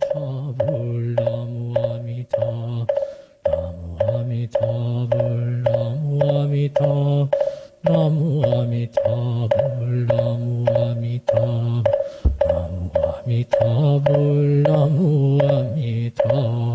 아미타불 나무 아미타 나무 아미타불 나무 아미타 나무 아미타불 나무 아미타 나무 아미타불 나무 아미타불.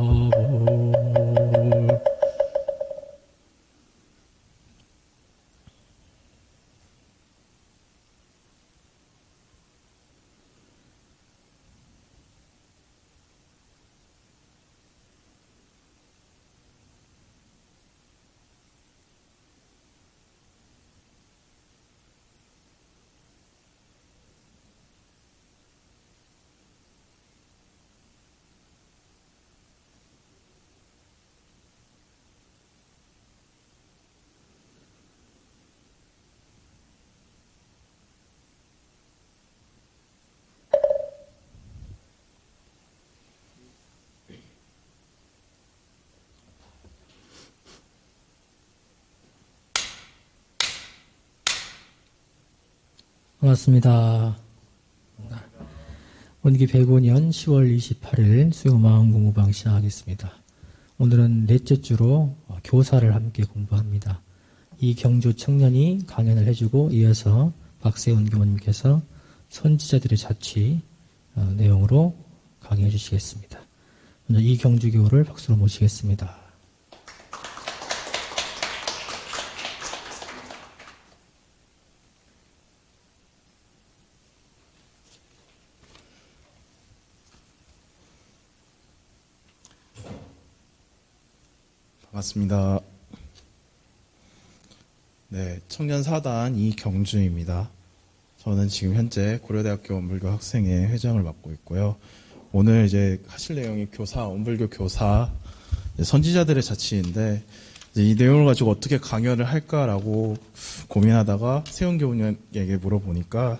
반갑습니다. 원기 105년 10월 28일 수요마음 공부방 시작하겠습니다. 오늘은 넷째 주로 교사를 함께 공부합니다. 이경주 청년이 강연을 해주고 이어서 박세훈 교모님께서 선지자들의 자취 내용으로 강의해 주시겠습니다. 먼저 이경주 교우를 박수로 모시겠습니다. 반갑습니다. 네, 청년사단 이경주입니다. 저는 지금 현재 고려대학교 원불교 학생회 회장을 맡고 있고요. 오늘 이제 하실 내용이 원불교 교사, 선지자들의 자취인데, 이 내용을 가지고 어떻게 강연을 할까라고 고민하다가 세훈 교우님에게 물어보니까,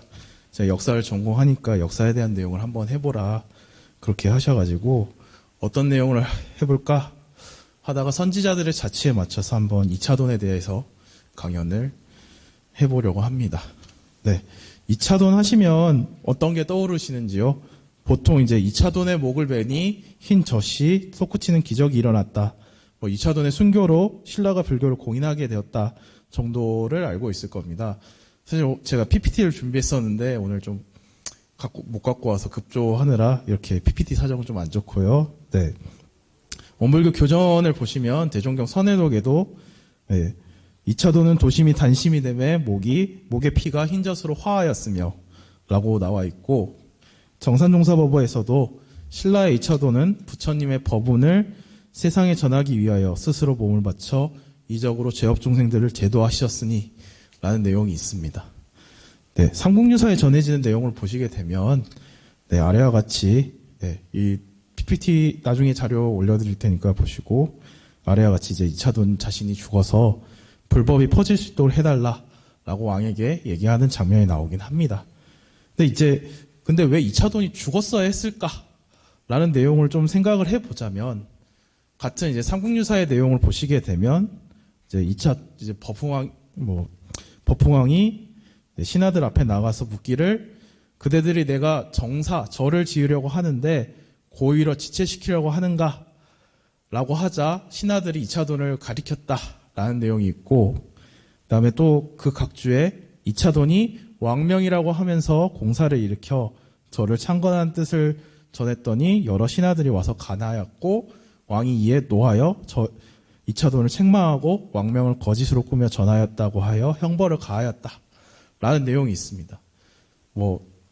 제가 역사를 전공하니까 역사에 대한 내용을 한번 해보라. 그렇게 하셔가지고, 어떤 내용을 해볼까? 하다가 선지자들의 자취에 맞춰서 한번 이차돈에 대해서 강연을 해보려고 합니다. 네. 이차돈 하시면 어떤 게 떠오르시는지요? 보통 이제 이차돈의 목을 베니 흰 젖이 솟구치는 기적이 일어났다. 이차돈의 순교로 신라가 불교를 공인하게 되었다 정도를 알고 있을 겁니다. 사실 제가 PPT를 준비했었는데 오늘 좀 못 갖고 와서 급조하느라 이렇게 PPT 사정은 좀 안 좋고요. 네. 원불교 교전을 보시면 대종경 선해독에도 네, 이차도는 도심이 단심이 되매 목의 피가 흰젖으로 화하였으며 라고 나와 있고 정산종사법어에서도 신라의 이차도는 부처님의 법운을 세상에 전하기 위하여 스스로 몸을 바쳐 이적으로 죄업중생들을 제도하셨으니 라는 내용이 있습니다. 네, 삼국유사에 전해지는 내용을 보시게 되면 네, 아래와 같이 이 PPT 나중에 자료 올려드릴 테니까 보시고 아래와 같이 이제 이차돈 자신이 죽어서 불법이 퍼질 수 있도록 해달라라고 왕에게 얘기하는 장면이 나오긴 합니다. 근데 왜 이차돈이 죽었어야 했을까라는 내용을 좀 생각을 해보자면 같은 이제 삼국유사의 내용을 보시게 되면 이제 법흥왕이 신하들 앞에 나가서 묻기를 그대들이 내가 절을 지으려고 하는데 고의로 지체시키려고 하는가? 라고 하자 신하들이 이차돈을 가리켰다라는 내용이 있고 그 다음에 또 그 각주에 이차돈이 왕명이라고 하면서 공사를 일으켜 저를 창건한 뜻을 전했더니 여러 신하들이 와서 간하였고 왕이 이에 노하여 이차돈을 책망하고 왕명을 거짓으로 꾸며 전하였다고 하여 형벌을 가하였다라는 내용이 있습니다.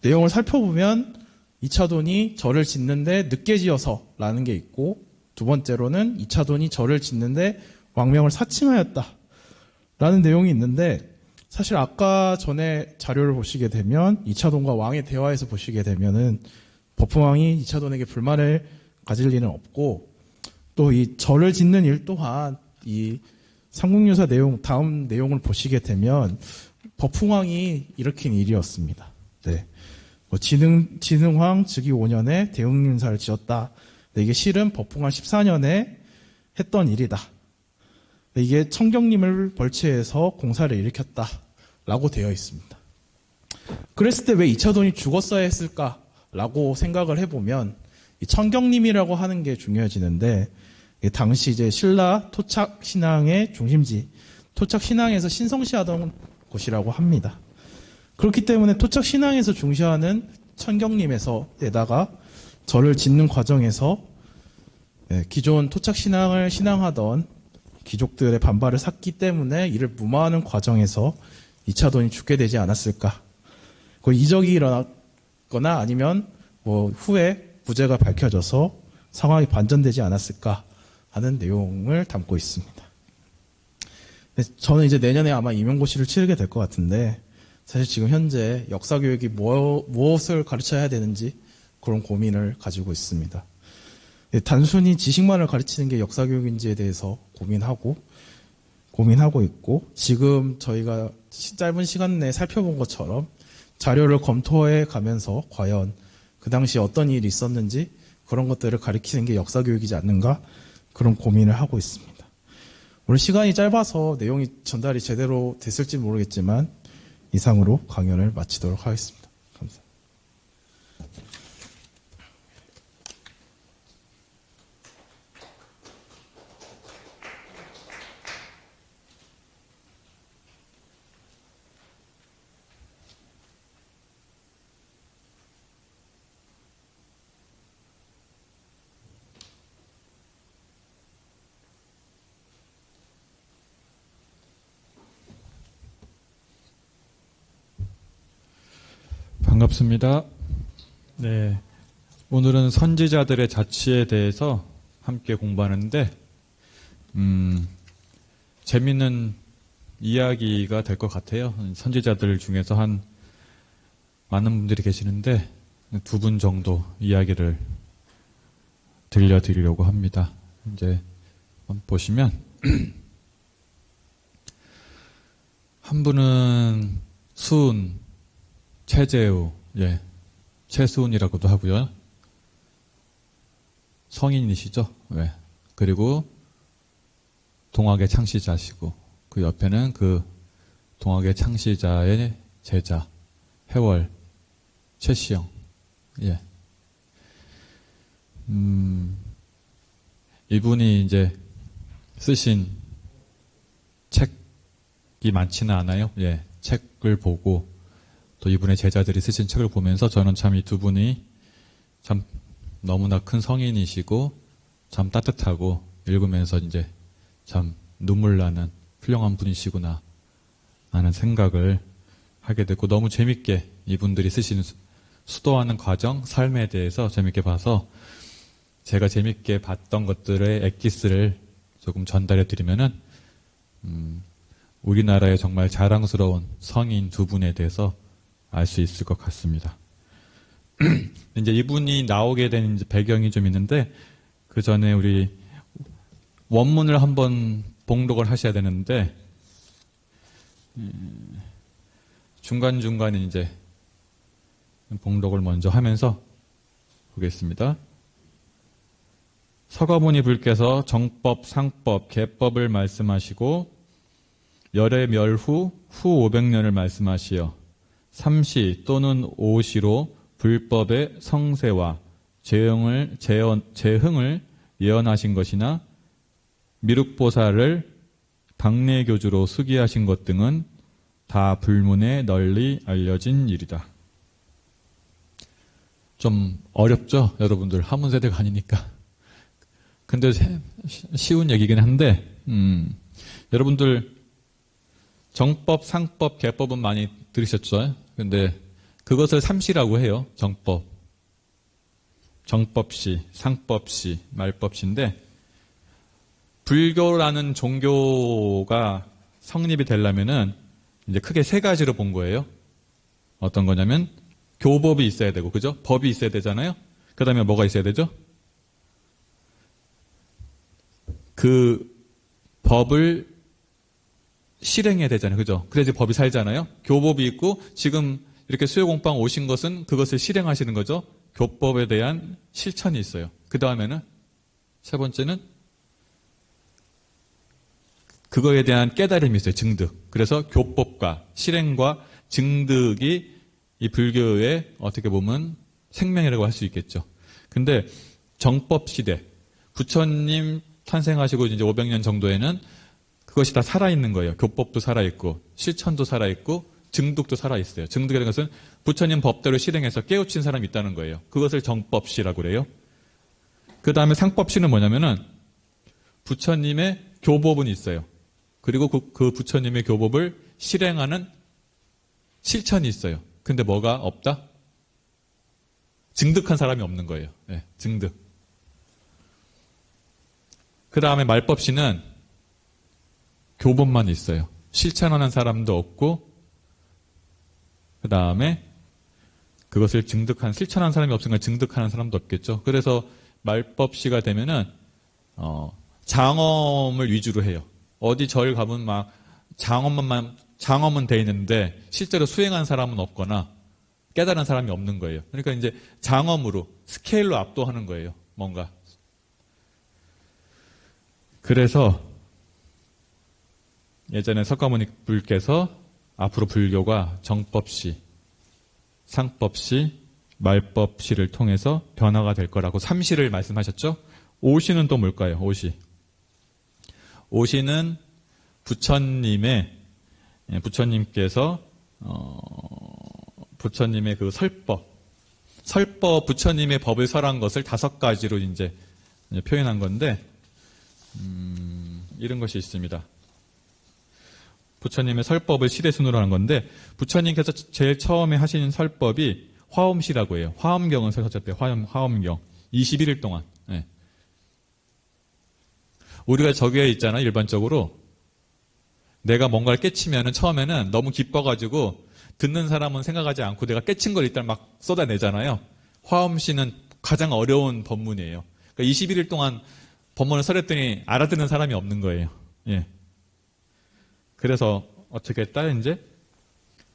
내용을 살펴보면 이차돈이 절을 짓는데 늦게 지어서라는 게 있고 두 번째로는 이차돈이 절을 짓는데 왕명을 사칭하였다라는 내용이 있는데 사실 아까 전에 자료를 보시게 되면 이차돈과 왕의 대화에서 보시게 되면은 법흥왕이 이차돈에게 불만을 가질 리는 없고 또 이 절을 짓는 일 또한 이 삼국유사 다음 내용을 보시게 되면 법흥왕이 일으킨 일이었습니다. 네. 진흥왕 즉위 5년에 대흥인사를 지었다. 이게 실은 법흥왕 14년에 했던 일이다. 이게 청경림을 벌채해서 공사를 일으켰다라고 되어 있습니다. 그랬을 때 왜 이차돈이 죽었어야 했을까라고 생각을 해보면 이 천경림이라고 하는 게 중요해지는데, 당시 이제 신라 토착 신앙의 중심지, 토착 신앙에서 신성시하던 곳이라고 합니다. 그렇기 때문에 토착 신앙에서 중시하는 천경림에서에다가 절을 짓는 과정에서 기존 토착 신앙을 신앙하던 귀족들의 반발을 샀기 때문에 이를 무마하는 과정에서 이차돈이 죽게 되지 않았을까. 그 이적이 일어났거나 아니면 뭐 후에 부재가 밝혀져서 상황이 반전되지 않았을까 하는 내용을 담고 있습니다. 저는 이제 내년에 아마 임용고시를 치르게 될 것 같은데, 사실 지금 현재 역사교육이 무엇을 가르쳐야 되는지 그런 고민을 가지고 있습니다. 단순히 지식만을 가르치는 게 역사교육인지에 대해서 고민하고 있고, 지금 저희가 짧은 시간 내에 살펴본 것처럼 자료를 검토해 가면서 과연 그 당시 어떤 일이 있었는지 그런 것들을 가르치는 게 역사교육이지 않는가, 그런 고민을 하고 있습니다. 오늘 시간이 짧아서 내용이 전달이 제대로 됐을지 모르겠지만 이상으로 강연을 마치도록 하겠습니다. 감사합니다. 반갑습니다. 네, 오늘은 선지자들의 자취에 대해서 함께 공부하는데 재미있는 이야기가 될 것 같아요. 선지자들 중에서 한 많은 분들이 계시는데 두 분 정도 이야기를 들려드리려고 합니다. 이제 한번 보시면 한 분은 수은 최재우, 최수은이라고도 하고요. 성인이시죠? 그리고 동학의 창시자시고, 그 옆에는 그 동학의 창시자의 제자, 해월, 최시영. 이분이 이제 쓰신 책이 많지는 않아요. 책을 보고, 또 이분의 제자들이 쓰신 책을 보면서 저는 참 이 두 분이 참 너무나 큰 성인이시고 참 따뜻하고 읽으면서 이제 참 눈물 나는 훌륭한 분이시구나 하는 생각을 하게 됐고, 너무 재밌게 이분들이 쓰신 수도하는 과정, 삶에 대해서 재밌게 봐서 제가 재밌게 봤던 것들의 엑기스를 조금 전달해 드리면은 우리나라의 정말 자랑스러운 성인 두 분에 대해서 알 수 있을 것 같습니다. 이제 이분이 나오게 된 배경이 좀 있는데, 그 전에 우리 원문을 한번 봉독을 하셔야 되는데, 중간중간에 이제 봉독을 먼저 하면서 보겠습니다. 서가모니 불께서 정법, 상법, 계법을 말씀하시고, 열의 멸후, 후 500년을 말씀하시어 삼시 또는 오시로 불법의 성세와 재흥을 예언하신 것이나 미륵보살을 당내교주로 수기하신 것 등은 다 불문에 널리 알려진 일이다. 좀 어렵죠? 여러분들 한문세대가 아니니까. 근데 쉬운 얘기긴 한데 여러분들 정법, 상법, 계법은 많이 들으셨죠? 근데 그것을 삼시라고 해요. 정법. 정법시, 상법시, 말법시인데, 불교라는 종교가 성립이 되려면은 이제 크게 세 가지로 본 거예요. 어떤 거냐면 교법이 있어야 되고, 그죠? 법이 있어야 되잖아요. 그 다음에 뭐가 있어야 되죠? 그 법을 실행해야 되잖아요. 그죠? 그래야지 법이 살잖아요. 교법이 있고, 지금 이렇게 수요공방 오신 것은 그것을 실행하시는 거죠. 교법에 대한 실천이 있어요. 그 다음에는 세 번째는 그거에 대한 깨달음이 있어요. 증득. 그래서 교법과 실행과 증득이 이 불교의 어떻게 보면 생명이라고 할 수 있겠죠. 근데 정법 시대, 부처님 탄생하시고 이제 500년 정도에는 그것이 다 살아있는 거예요. 교법도 살아있고, 실천도 살아있고, 증득도 살아있어요. 증득이라는 것은 부처님 법대로 실행해서 깨우친 사람이 있다는 거예요. 그것을 정법시라고 그래요. 그 다음에 상법시는 뭐냐면은 부처님의 교법은 있어요. 그리고 그 부처님의 교법을 실행하는 실천이 있어요. 근데 뭐가 없다? 증득한 사람이 없는 거예요. 네, 증득. 그 다음에 말법시는 교법만 있어요. 실천하는 사람도 없고, 그 다음에 그것을 실천하는 사람이 없으니까 증득하는 사람도 없겠죠. 그래서 말법시가 되면은, 장엄을 위주로 해요. 어디 절 가면 막 장엄은 돼 있는데 실제로 수행한 사람은 없거나 깨달은 사람이 없는 거예요. 그러니까 이제 장엄으로, 스케일로 압도하는 거예요. 뭔가. 그래서 예전에 석가모니 불께서 앞으로 불교가 정법시, 상법시, 말법시를 통해서 변화가 될 거라고 삼시를 말씀하셨죠? 오시는 또 뭘까요? 오시는 부처님께서 부처님의 그 설법 부처님의 법을 설한 것을 5가지로 이제 표현한 건데 이런 것이 있습니다. 부처님의 설법을 시대순으로 한 건데 부처님께서 제일 처음에 하신 설법이 화엄시라고 해요. 화엄경을 설쳤대요. 화엄경 21일 동안. 네. 우리가 저기에 있잖아. 일반적으로 내가 뭔가를 깨치면은 처음에는 너무 기뻐가지고 듣는 사람은 생각하지 않고 내가 깨친 걸 일단 막 쏟아내잖아요. 화엄시는 가장 어려운 법문이에요. 그러니까 21일 동안 법문을 설했더니 알아듣는 사람이 없는 거예요. 예. 그래서 어떻게 했다? 이제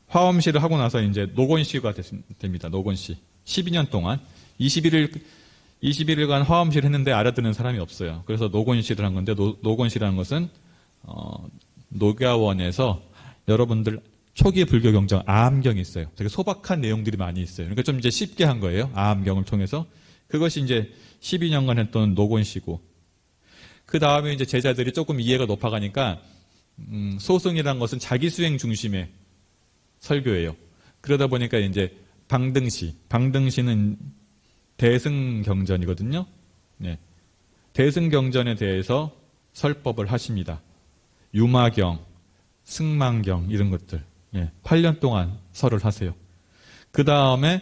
화엄시를 하고 나서 이제 노곤시가 됩니다. 노곤시. 12년 동안 21일간 화엄시를 했는데 알아듣는 사람이 없어요. 그래서 노곤시를 한 건데 노곤시라는 것은 녹야원에서 여러분들 초기 불교 경전 아함경이 있어요. 되게 소박한 내용들이 많이 있어요. 그러니까 좀 이제 쉽게 한 거예요. 아함경을 통해서. 그것이 이제 12년간 했던 노곤시고 그 다음에 이제 제자들이 조금 이해가 높아가니까 소승이라는 것은 자기 수행 중심의 설교예요. 그러다 보니까 이제 방등시는 대승경전이거든요. 네. 대승경전에 대해서 설법을 하십니다. 유마경, 승망경 이런 것들 8년 동안 설을 하세요. 그 다음에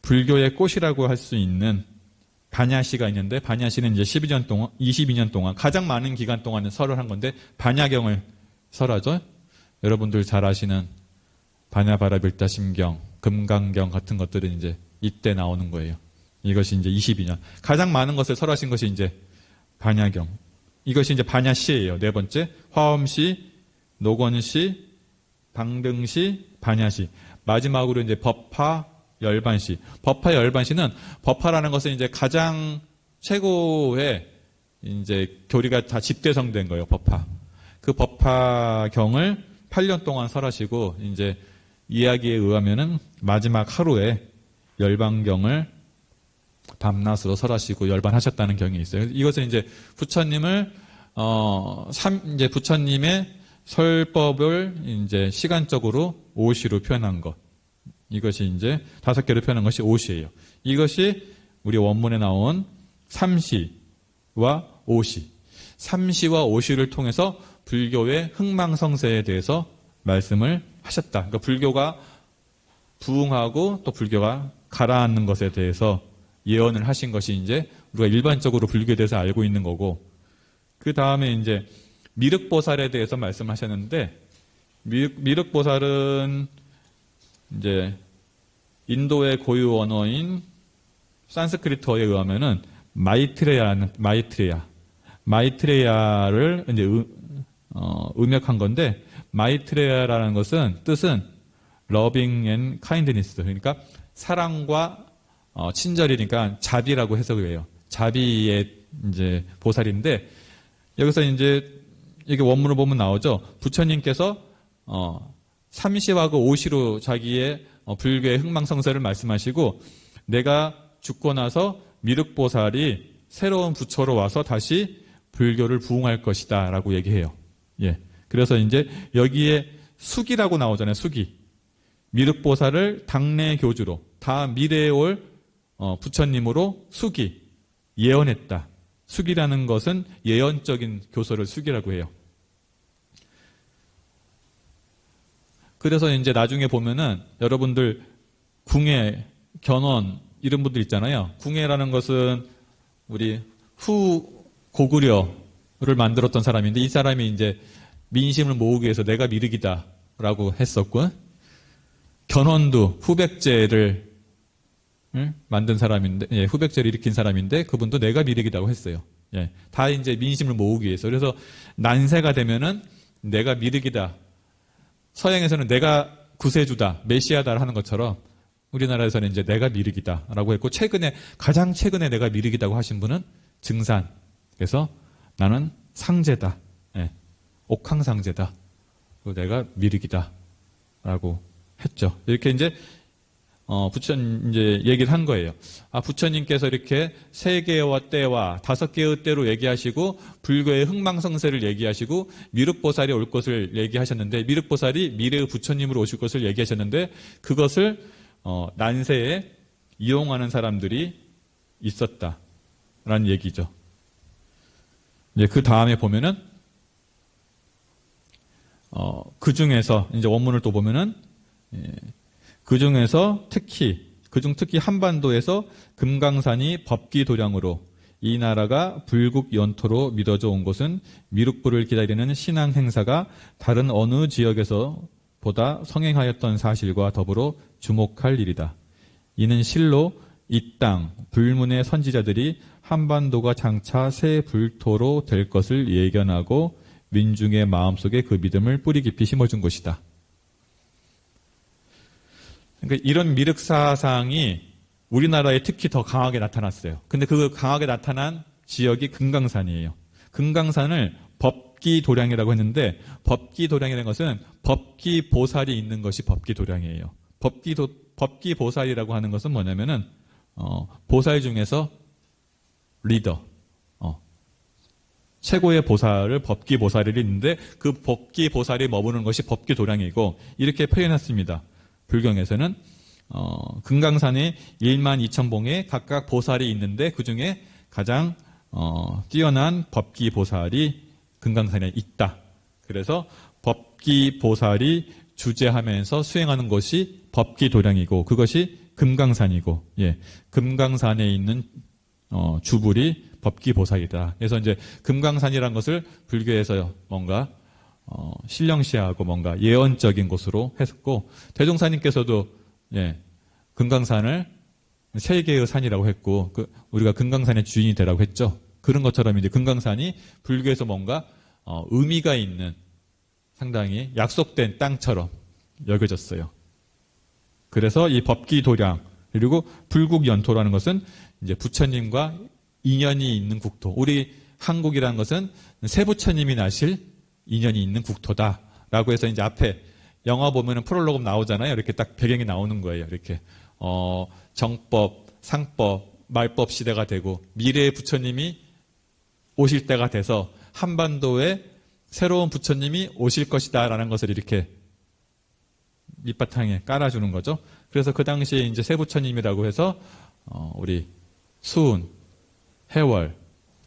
불교의 꽃이라고 할 수 있는 반야시가 있는데 반야시는 이제 22년 동안 가장 많은 기간 동안 설을 한 건데 반야경을 설하죠. 여러분들 잘 아시는 반야바라빌다심경, 금강경 같은 것들은 이제 이때 나오는 거예요. 이것이 이제 22년. 가장 많은 것을 설하신 것이 이제 반야경. 이것이 이제 반야시예요. 네 번째. 화엄시, 노건시, 방등시, 반야시. 마지막으로 이제 법화, 열반시. 법화, 열반시는 법화라는 것은 이제 가장 최고의 이제 교리가 다 집대성된 거예요. 법화. 그 법화경을 8년 동안 설하시고 이제 이야기에 의하면은 마지막 하루에 열반경을 밤낮으로 설하시고 열반하셨다는 경이 있어요. 이것은 이제 부처님을 이제 부처님의 설법을 이제 시간적으로 오시로 표현한 것. 이것이 이제 5개로 표현한 것이 오시예요. 이것이 우리 원문에 나온 삼시와 오시. 삼시와 오시를 통해서 불교의 흥망성쇠에 대해서 말씀을 하셨다. 그러니까 불교가 부흥하고 또 불교가 가라앉는 것에 대해서 예언을 하신 것이 이제 우리가 일반적으로 불교에 대해서 알고 있는 거고, 그 다음에 이제 미륵보살에 대해서 말씀하셨는데, 미륵보살은 이제 인도의 고유 언어인 산스크리트어에 의하면은 마이트레야를 이제 음역한 건데, 마이트레야라는 것은 뜻은 loving and kindness, 그러니까 사랑과 친절이니까 자비라고 해석을 해요. 자비의 이제 보살인데, 여기서 이제 이게 원문을 보면 나오죠. 부처님께서 삼시와 그 오시로 자기의 불교의 흥망성쇠를 말씀하시고, 내가 죽고 나서 미륵보살이 새로운 부처로 와서 다시 불교를 부흥할 것이다 라고 얘기해요. 예. 그래서 이제 여기에 수기라고 나오잖아요. 수기. 미륵보살을 당내 교주로, 다 미래에 올 부처님으로 수기, 예언했다. 수기라는 것은 예언적인 교서를 수기라고 해요. 그래서 이제 나중에 보면은 여러분들 궁예, 견원 이런 분들 있잖아요. 궁예라는 것은 우리 후 고구려를 만들었던 사람인데 이 사람이 이제 민심을 모으기 위해서 내가 미륵이다라고 했었고, 견원도 후백제를 만든 사람인데, 예, 후백제를 일으킨 사람인데 그분도 내가 미륵이라고 했어요. 예, 다 이제 민심을 모으기 위해서. 그래서 난세가 되면은 내가 미륵이다. 서양에서는 내가 구세주다, 메시아다 하는 것처럼 우리나라에서는 이제 내가 미륵이다라고 했고, 가장 최근에 내가 미륵이라고 하신 분은 증산. 그래서 나는 상제다. 예, 옥황상제다. 내가 미륵이다라고 했죠. 이렇게 이제 부처님 이제 얘기를 한 거예요. 부처님께서 이렇게 3개의 때와 5개의 때로 얘기하시고 불교의 흥망성쇠를 얘기하시고 미륵보살이 올 것을 얘기하셨는데, 미륵보살이 미래의 부처님으로 오실 것을 얘기하셨는데 그것을 난세에 이용하는 사람들이 있었다라는 얘기죠. 이제 그 다음에 보면은 그 중에서 이제 원문을 또 보면은 그 중에서 특히 한반도에서 금강산이 법기도량으로 이 나라가 불국 연토로 믿어져 온 것은 미륵부를 기다리는 신앙 행사가 다른 어느 지역에서 보다 성행하였던 사실과 더불어 주목할 일이다. 이는 실로 이 땅 불문의 선지자들이 한반도가 장차 새 불토로 될 것을 예견하고 민중의 마음속에 그 믿음을 뿌리 깊이 심어준 것이다. 그러니까 이런 미륵 사상이 우리나라에 특히 더 강하게 나타났어요. 근데 그 강하게 나타난 지역이 금강산이에요. 금강산을 법기도량이라고 했는데, 법기도량이라는 것은 법기보살이 있는 것이 법기도량이에요. 법기보살이라고 하는 것은 뭐냐면은 보살 중에서 리더, 최고의 보살을 법기보살이 있는데 그 법기보살이 머무는 것이 법기도량이고, 이렇게 표현했습니다. 불경에서는 금강산에 12,000봉에 각각 보살이 있는데 그 중에 가장 뛰어난 법기보살이 금강산에 있다. 그래서 법기보살이 주재하면서 수행하는 것이 법기도량이고 그것이 금강산이고, 예, 금강산에 있는 주불이 법기보살이다. 그래서 이제 금강산이라는 것을 불교에서 뭔가 신령시하고 뭔가 예언적인 곳으로 했고, 대종사님께서도 예, 금강산을 3개의 산이라고 했고 우리가 금강산의 주인이 되라고 했죠. 그런 것처럼 이제 금강산이 불교에서 뭔가 의미가 있는 상당히 약속된 땅처럼 여겨졌어요. 그래서 이 법기도량 그리고 불국연토라는 것은 이제 부처님과 인연이 있는 국토. 우리 한국이라는 것은 새 부처님이 나실 인연이 있는 국토다라고 해서 이제 앞에 영화 보면은 프롤로그 나오잖아요. 이렇게 딱 배경이 나오는 거예요. 이렇게 정법, 상법, 말법 시대가 되고 미래의 부처님이 오실 때가 돼서 한반도에 새로운 부처님이 오실 것이다라는 것을 이렇게 밑바탕에 깔아주는 거죠. 그래서 그 당시에 이제 새 부처님이라고 해서 우리 수은, 해월,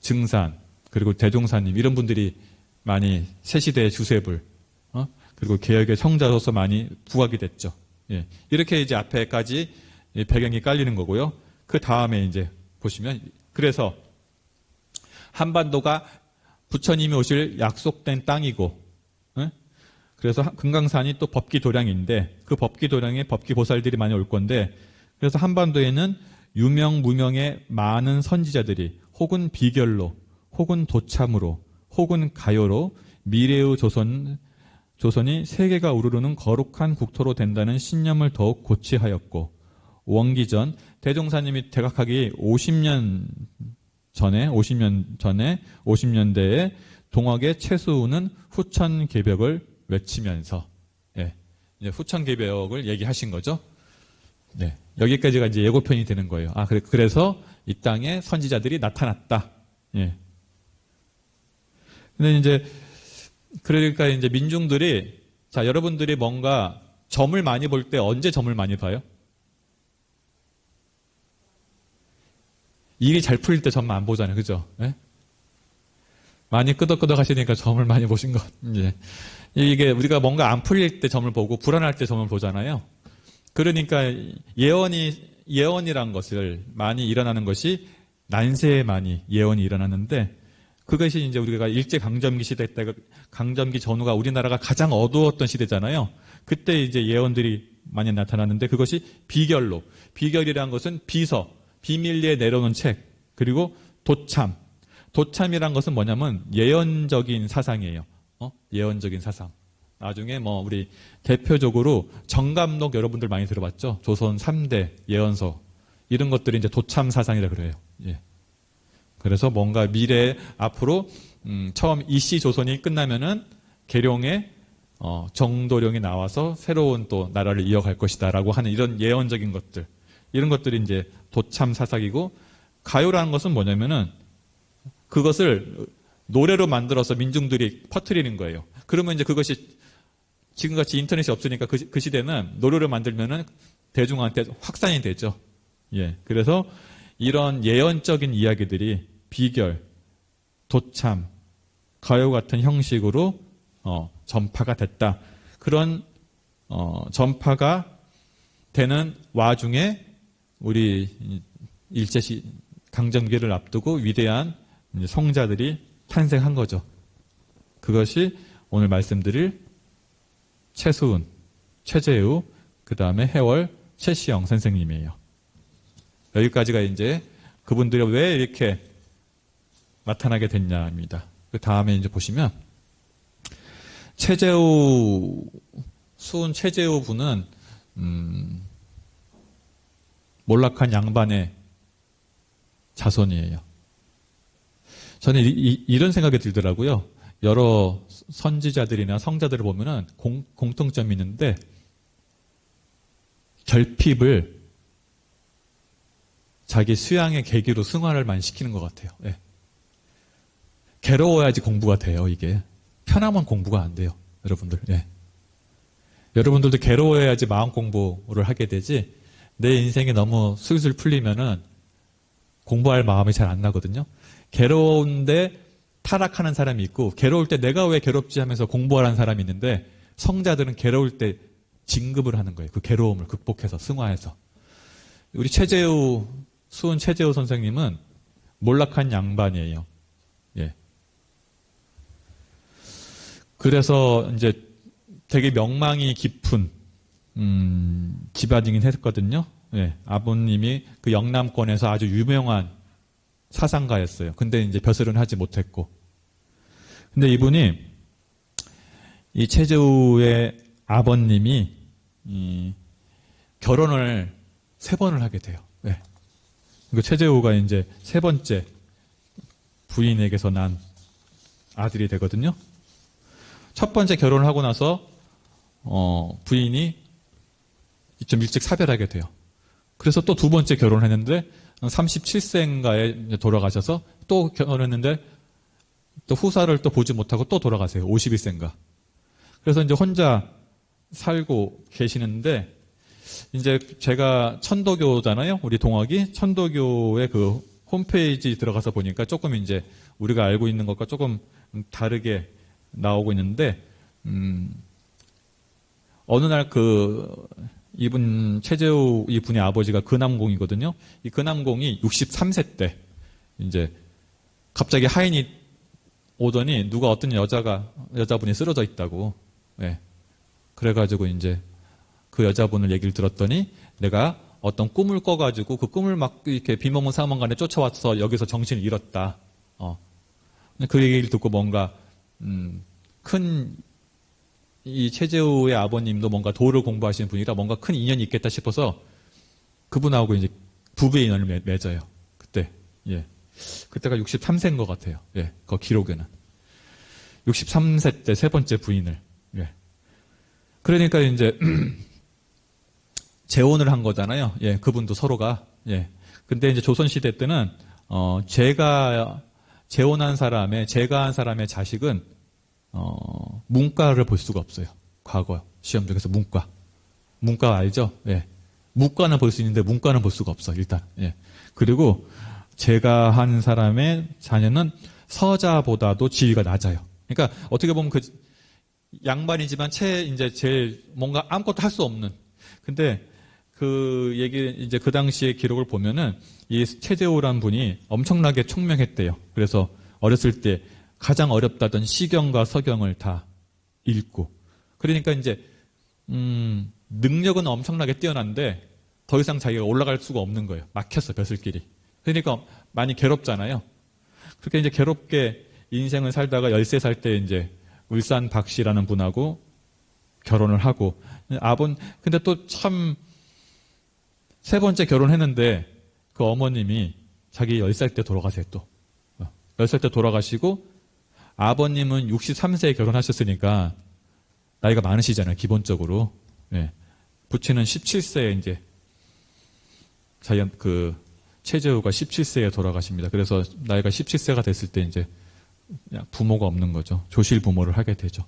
증산, 그리고 대종사님 이런 분들이 많이 새시대의 주세불, 그리고 개혁의 성자로서 많이 부각이 됐죠. 예. 이렇게 이제 앞에까지 배경이 깔리는 거고요. 그 다음에 이제 보시면, 그래서 한반도가 부처님이 오실 약속된 땅이고, 그래서 금강산이 또 법기도량인데 그 법기도량에 법기보살들이 많이 올 건데, 그래서 한반도에는 유명 무명의 많은 선지자들이 혹은 비결로 혹은 도참으로 혹은 가요로 미래의 조선이 세계가 우르르는 거룩한 국토로 된다는 신념을 더욱 고취하였고, 원기전 대종사님이 대각하기 50년대에 동학의 최수우는 후천개벽을 외치면서, 예, 이제 후천개벽을 얘기하신 거죠. 네. 여기까지가 이제 예고편이 되는 거예요. 아, 그래서 이 땅에 선지자들이 나타났다. 예. 근데 이제, 그러니까 이제 민중들이, 자, 여러분들이 뭔가 점을 많이 볼 때 언제 점을 많이 봐요? 일이 잘 풀릴 때 점 안 보잖아요. 그죠? 예? 많이 끄덕끄덕 하시니까 점을 많이 보신 것. 예. 이게 우리가 뭔가 안 풀릴 때 점을 보고 불안할 때 점을 보잖아요. 그러니까 예언이란 것을 많이 일어나는 것이 난세에 많이 예언이 일어나는데 그것이 이제 우리가 일제 강점기 시대 때 강점기 전후가 우리나라가 가장 어두웠던 시대잖아요. 그때 이제 예언들이 많이 나타나는데 그것이 비결로 비결이란 것은 비서 비밀리에 내려놓은 책 그리고 도참이란 것은 뭐냐면 예언적인 사상이에요. 예언적인 사상. 나중에 뭐 우리 대표적으로 정감록 여러분들 많이 들어봤죠? 조선 3대 예언서 이런 것들이 이제 도참 사상이라 그래요. 예. 그래서 뭔가 미래 앞으로 처음 이씨 조선이 끝나면은 계룡의 정도령이 나와서 새로운 또 나라를 이어갈 것이다라고 하는 이런 예언적인 것들 이런 것들이 이제 도참 사상이고 가요라는 것은 뭐냐면은 그것을 노래로 만들어서 민중들이 퍼뜨리는 거예요. 그러면 이제 그것이 지금같이 인터넷이 없으니까 그 시대는 노래를 만들면은 대중한테 확산이 되죠. 예. 그래서 이런 예언적인 이야기들이 비결, 도참, 가요 같은 형식으로 전파가 됐다. 그런 전파가 되는 와중에 우리 일제시 강점기를 앞두고 위대한 성자들이 탄생한 거죠. 그것이 오늘 말씀드릴 최수은, 최재우, 그 다음에 해월, 최시영 선생님이에요. 여기까지가 이제 그분들이 왜 이렇게 나타나게 됐냐입니다. 그 다음에 이제 보시면 수은 최재우 분은 몰락한 양반의 자손이에요. 저는 이런 생각이 들더라고요. 여러 선지자들이나 성자들을 보면은 공통점이 있는데 결핍을 자기 수양의 계기로 승화를 많이 시키는 것 같아요. 예. 괴로워야지 공부가 돼요. 이게 편하면 공부가 안 돼요. 여러분들. 예. 여러분들도 괴로워야지 마음 공부를 하게 되지 내 인생이 너무 술술 풀리면은 공부할 마음이 잘 안 나거든요. 괴로운데 타락하는 사람이 있고 괴로울 때 내가 왜 괴롭지 하면서 공부하라는 사람이 있는데 성자들은 괴로울 때 진급을 하는 거예요. 그 괴로움을 극복해서 승화해서. 우리 수은 최재우 선생님은 몰락한 양반이에요. 예. 그래서 이제 되게 명망이 깊은 집안이긴 했거든요. 예. 아버님이 그 영남권에서 아주 유명한 사상가였어요. 근데 이제 벼슬은 하지 못했고. 근데 이분이 이 최재우의 아버님이 결혼을 3번을 하게 돼요. 네. 그리고 최재우가 이제 3번째 부인에게서 난 아들이 되거든요. 첫 번째 결혼을 하고 나서 부인이 좀 일찍 사별하게 돼요. 그래서 또 2번째 결혼을 했는데 37세인가에 돌아가셔서 또 결혼했는데 또 후사를 또 보지 못하고 또 돌아가세요. 51세인가. 그래서 이제 혼자 살고 계시는데 이제 제가 천도교잖아요. 우리 동학이 천도교의 그 홈페이지 들어가서 보니까 조금 이제 우리가 알고 있는 것과 조금 다르게 나오고 있는데 어느 날 최재우 이분의 아버지가 근암공이거든요. 이 근암공이 63세 때 이제 갑자기 하인이 오더니 누가 어떤 여자분이 쓰러져 있다고. 예. 그래가지고 이제 그 여자분을 얘기를 들었더니 내가 어떤 꿈을 꿔가지고 그 꿈을 막 이렇게 비몽사몽간에 쫓아와서 여기서 정신을 잃었다. 그 얘기를 듣고 뭔가 이 최재우의 아버님도 뭔가 도를 공부하시는 분이라 뭔가 큰 인연이 있겠다 싶어서 그분하고 이제 부부의 인연을 맺어요. 그때. 예. 그때가 63세인 것 같아요. 예. 그 기록에는. 63세 때 3번째 부인을. 예. 그러니까 이제 재혼을 한 거잖아요. 예, 그분도 서로가. 예. 근데 이제 조선시대 때는, 제가 재혼한 사람의, 제가 한 사람의 자식은, 문과를 볼 수가 없어요. 과거 시험 중에서 문과. 문과 알죠? 예. 무과는 볼 수 있는데 문과는 볼 수가 없어, 일단. 예. 그리고 제가 한 사람의 자녀는 서자보다도 지위가 낮아요. 그러니까 어떻게 보면 그 양반이지만 이제 제일 뭔가 아무것도 할 수 없는. 근데 그 얘기, 이제 그 당시의 기록을 보면은 이 최재호란 분이 엄청나게 총명했대요. 그래서 어렸을 때 가장 어렵다던 시경과 서경을 다 읽고. 그러니까 이제, 능력은 엄청나게 뛰어난데 더 이상 자기가 올라갈 수가 없는 거예요. 막혔어, 벼슬길이. 그러니까 많이 괴롭잖아요. 그렇게 이제 괴롭게 인생을 살다가 13살 때 이제 울산 박 씨라는 분하고 결혼을 하고, 근데 또 참, 세 번째 결혼했는데 그 어머님이 자기 10살 때 돌아가세요, 또. 10살 때 돌아가시고, 아버님은 63세에 결혼하셨으니까 나이가 많으시잖아요, 기본적으로. 예. 부친은 17세에 이제, 최재우가 17세에 돌아가십니다. 그래서 나이가 17세가 됐을 때 이제 부모가 없는 거죠. 조실 부모를 하게 되죠.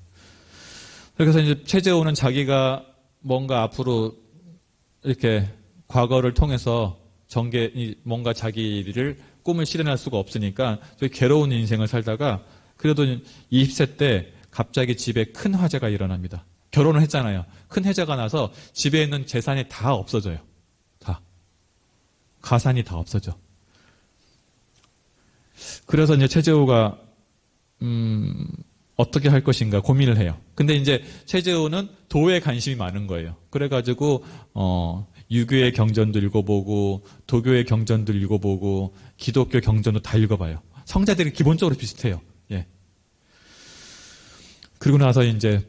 그래서 이제 최재우는 자기가 뭔가 앞으로 이렇게 과거를 통해서 뭔가 자기를 꿈을 실현할 수가 없으니까 되게 괴로운 인생을 살다가 그래도 20세 때 갑자기 집에 큰 화재가 일어납니다. 결혼을 했잖아요. 큰 화재가 나서 집에 있는 재산이 다 없어져요. 다. 가산이 다 없어져. 그래서 이제 최재우가 어떻게 할 것인가 고민을 해요. 근데 이제 최재우는 도에 관심이 많은 거예요. 그래가지고 유교의 경전도 읽어보고 도교의 경전도 읽어보고 기독교 경전도 다 읽어봐요. 성자들이 기본적으로 비슷해요. 예. 그리고 나서 이제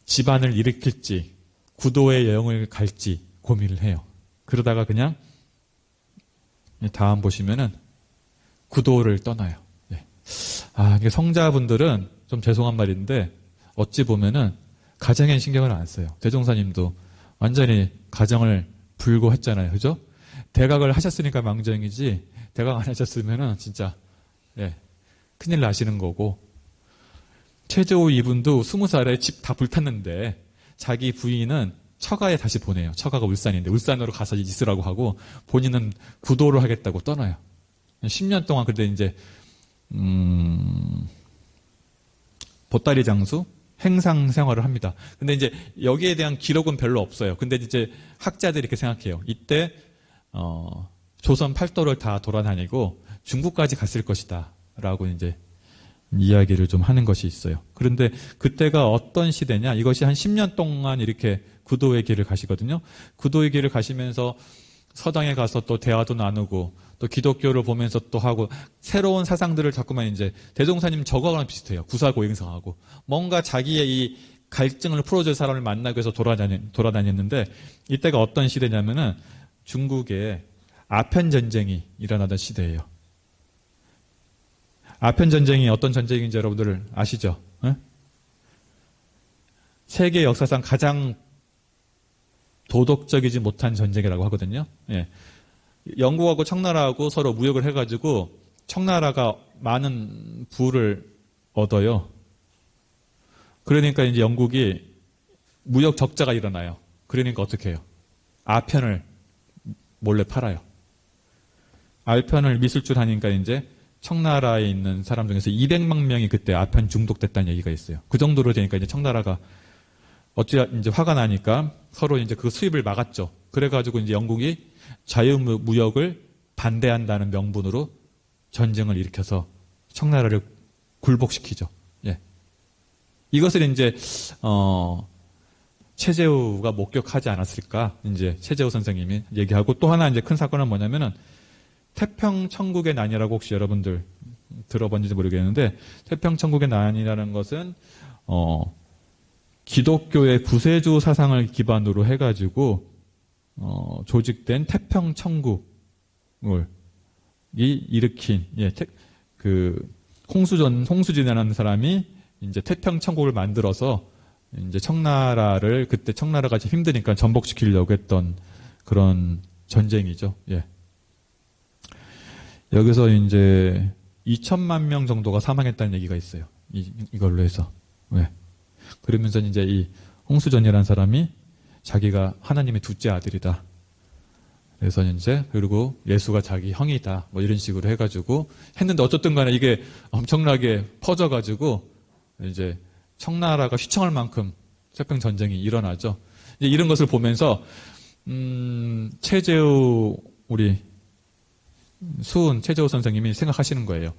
집안을 일으킬지 구도의 여행을 갈지 고민을 해요. 그러다가 그냥 다음 보시면은 구도를 떠나요. 예. 이게 성자분들은 좀 죄송한 말인데 어찌 보면은 가정에 신경을 안 써요. 대종사님도 완전히 가정을 불고했잖아요. 그죠? 대각을 하셨으니까 망정이지 대각 안 하셨으면은 진짜 큰일 나시는 거고. 최재호 이분도 20살에 집 다 불탔는데 자기 부인은 처가에 다시 보내요. 처가가 울산인데 울산으로 가서 있으라고 하고 본인은 구도를 하겠다고 떠나요. 10년 동안 근데 이제 보따리 장수 행상 생활을 합니다. 근데 이제 여기에 대한 기록은 별로 없어요. 근데 이제 학자들이 이렇게 생각해요. 이때 조선 팔도를 다 돌아다니고 중국까지 갔을 것이다 라고 이제 이야기를 좀 하는 것이 있어요. 그런데 그때가 어떤 시대냐? 이것이 한 10년 동안 이렇게 구도의 길을 가시거든요. 구도의 길을 가시면서 서당에 가서 또 대화도 나누고 또 기독교를 보면서 또 하고 새로운 사상들을 자꾸만 이제 대종사님 저거랑 비슷해요. 구사고행성하고 뭔가 자기의 이 갈증을 풀어줄 사람을 만나기 위해서 돌아다녔는데 이때가 어떤 시대냐면은 중국에 아편 전쟁이 일어나던 시대예요. 아편 전쟁이 어떤 전쟁인지 여러분들 아시죠? 에? 세계 역사상 가장 도덕적이지 못한 전쟁이라고 하거든요. 예. 영국하고 청나라하고 서로 무역을 해가지고 청나라가 많은 부를 얻어요. 그러니까 이제 영국이 무역 적자가 일어나요. 그러니까 어떻게 해요? 아편을 몰래 팔아요. 아편을 미술줄 하니까 이제 청나라에 있는 사람 중에서 200만 명이 그때 아편 중독됐다는 얘기가 있어요. 그 정도로 되니까 이제 청나라가 이제 화가 나니까 서로 이제 그 수입을 막았죠. 그래가지고 이제 영국이 자유무역을 반대한다는 명분으로 전쟁을 일으켜서 청나라를 굴복시키죠. 예. 이것을 이제, 최재우가 목격하지 않았을까? 이제 최재우 선생님이 얘기하고 또 하나 이제 큰 사건은 뭐냐면은 태평천국의 난이라고 혹시 여러분들 들어본지 모르겠는데 태평천국의 난이라는 것은 기독교의 구세주 사상을 기반으로 해가지고 조직된 태평천국을 일으킨 홍수진이라는 사람이 이제 태평천국을 만들어서 이제 청나라를 그때 청나라가 좀 힘드니까 전복시키려고 했던 그런 전쟁이죠. 예. 여기서 이제 2천만 명 정도가 사망했다는 얘기가 있어요. 이걸로 해서. 왜? 그러면서 이제 이 홍수전이라는 사람이 자기가 하나님의 둘째 아들이다. 그래서 이제 그리고 예수가 자기 형이다. 뭐 이런 식으로 해가지고 했는데 어쨌든 간에 이게 엄청나게 퍼져가지고 이제 청나라가 휘청할 만큼 태평 전쟁이 일어나죠. 이제 이런 것을 보면서 최재우 우리 수훈 최재우 선생님이 생각하시는 거예요.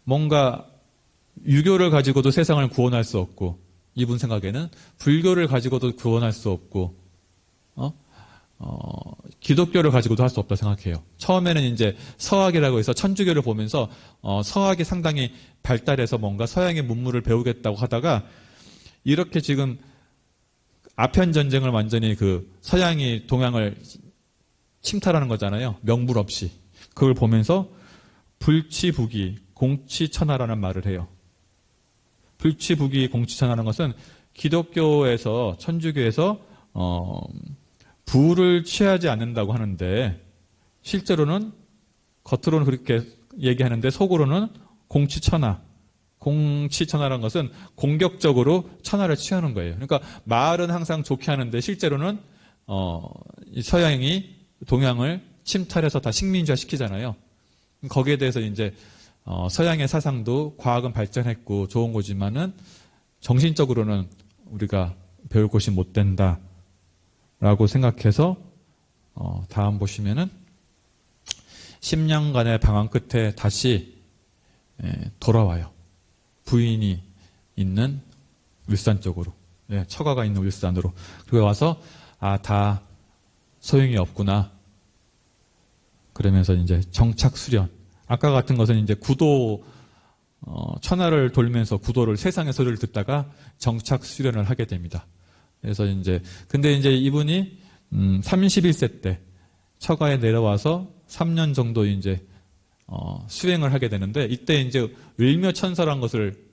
뭔가 유교를 가지고도 세상을 구원할 수 없고 이분 생각에는 불교를 가지고도 구원할 수 없고 기독교를 가지고도 할 수 없다 생각해요. 처음에는 이제 서학이라고 해서 천주교를 보면서 서학이 상당히 발달해서 뭔가 서양의 문물을 배우겠다고 하다가 이렇게 지금 아편 전쟁을 완전히 그 서양이 동양을 침탈하는 거잖아요. 명분 없이. 그걸 보면서 불치부기 공치천하라는 말을 해요. 불치부기 공치천하라는 것은 기독교에서 천주교에서 부를 취하지 않는다고 하는데 실제로는 겉으로는 그렇게 얘기하는데 속으로는 공치천하라는 것은 공격적으로 천하를 취하는 거예요. 그러니까 말은 항상 좋게 하는데 실제로는 서양이 동양을 침탈해서 다 식민지화 시키잖아요. 거기에 대해서 이제 서양의 사상도 과학은 발전했고 좋은 거지만은 정신적으로는 우리가 배울 곳이 못 된다라고 생각해서 다음 보시면은 10년간의 방황 끝에 다시 돌아와요. 부인이 있는 울산 쪽으로, 처가가 있는 울산으로. 그리고 와서 다 소용이 없구나. 그러면서 이제 정착 수련. 아까 같은 것은 이제 구도 천하를 돌면서 구도를 세상의 소리를 듣다가 정착 수련을 하게 됩니다. 그래서 이제 근데 이제 이분이 31세 때 처가에 내려와서 3년 정도 이제 수행을 하게 되는데 이때 이제 을묘천서라는 것을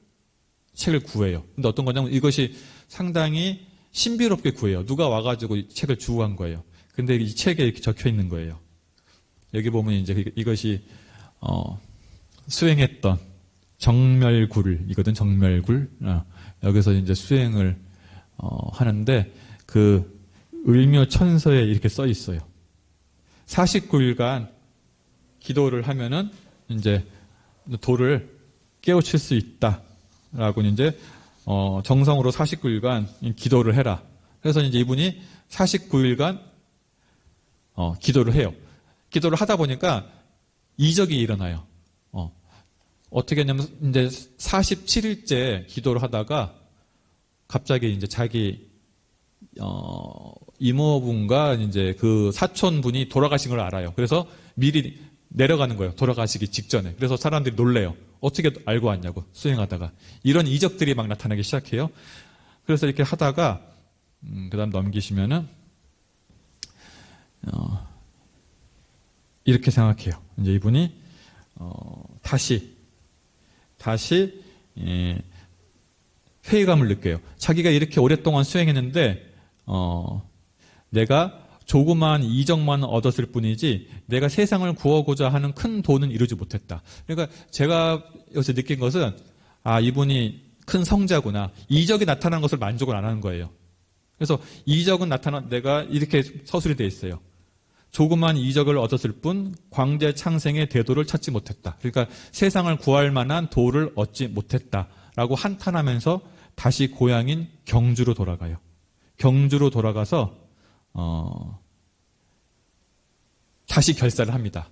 책을 구해요. 근데 어떤 거냐면 이것이 상당히 신비롭게 구해요. 누가 와가지고 이 책을 주고 간 거예요. 근데 이 책에 이렇게 적혀 있는 거예요. 여기 보면 이제 이것이 수행했던 정멸굴이거든. 정멸굴. 여기서 이제 수행을 하는데 그 을묘천서에 이렇게 써 있어요. 49일간 기도를 하면은 이제 도를 깨우칠 수 있다라고 이제 정성으로 49일간 기도를 해라. 그래서 이제 이분이 49일간 기도를 해요. 기도를 하다 보니까 이적이 일어나요. 어떻게 했냐면 이제 47일째 기도를 하다가 갑자기 이제 자기 이모분과 이제 그 사촌분이 돌아가신 걸 알아요. 그래서 미리 내려가는 거예요. 돌아가시기 직전에. 그래서 사람들이 놀래요. 어떻게 알고 왔냐고 수행하다가 이런 이적들이 막 나타나기 시작해요. 그래서 이렇게 하다가 그다음 넘기시면은 이렇게 생각해요. 이제 이분이 다시 회의감을 느껴요. 자기가 이렇게 오랫동안 수행했는데 내가 조그마한 이적만 얻었을 뿐이지 내가 세상을 구하고자 하는 큰 도는 이루지 못했다. 그러니까 제가 여기서 느낀 것은 이분이 큰 성자구나. 이적이 나타나는 것을 만족을 안 하는 거예요. 그래서 이적은 내가 이렇게 서술이 되어 있어요. 조그만 이적을 얻었을 뿐 광대 창생의 대도를 찾지 못했다. 그러니까 세상을 구할 만한 도를 얻지 못했다라고 한탄하면서 다시 고향인 경주로 돌아가요. 경주로 돌아가서 다시 결사를 합니다.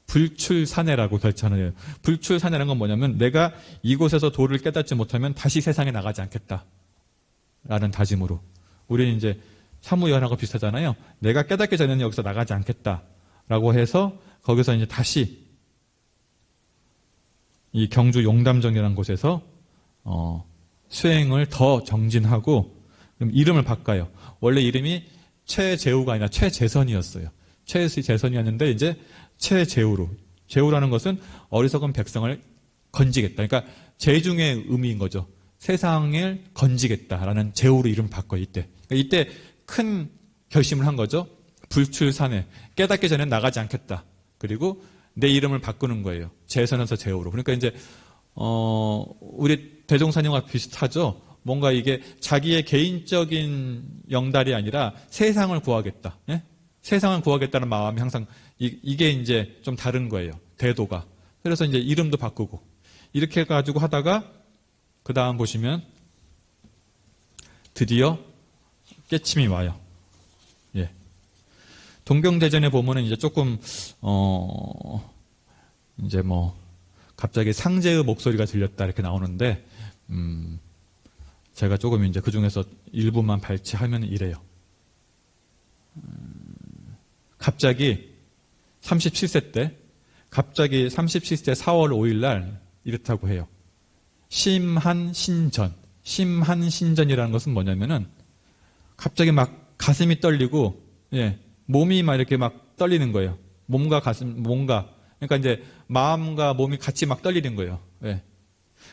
불출산해라고 결단을 해요. 불출산해라는 건 뭐냐면 내가 이곳에서 도를 깨닫지 못하면 다시 세상에 나가지 않겠다라는 다짐으로. 우리는 이제 사무연하고 비슷하잖아요. 내가 깨닫기 전에는 여기서 나가지 않겠다라고 해서 거기서 이제 다시 이 경주 용담정이라는 곳에서 수행을 더 정진하고 그럼 이름을 바꿔요. 원래 이름이 최재우가 아니라 최재선이었어요. 최재선이었는데 이제 최재우로. 재우라는 것은 어리석은 백성을 건지겠다. 그러니까 재중의 의미인 거죠. 세상을 건지겠다라는 재우로 이름 바꿔요. 이때 큰 결심을 한 거죠. 불출산해. 깨닫기 전에 나가지 않겠다. 그리고 내 이름을 바꾸는 거예요. 재선에서 재호로. 그러니까 이제 우리 대종사님과 비슷하죠. 뭔가 이게 자기의 개인적인 영달이 아니라 세상을 구하겠다. 예? 세상을 구하겠다는 마음이 항상 이게 이제 좀 다른 거예요. 대도가. 그래서 이제 이름도 바꾸고 이렇게 해가지고 하다가 그 다음 보시면 드디어 깨침이 와요. 예. 동경대전에 보면은 이제 조금 이제 뭐 갑자기 상제의 목소리가 들렸다 이렇게 나오는데 제가 조금 이제 그 중에서 일부만 발췌하면 이래요. 갑자기 37세 때 갑자기 37세 4월 5일 날 이렇다고 해요. 심한신전. 심한신전이라는 것은 뭐냐면은 갑자기 막 가슴이 떨리고 예, 몸이 막 이렇게 막 떨리는 거예요. 몸과 가슴, 뭔가 그러니까 이제 마음과 몸이 같이 막 떨리는 거예요. 예.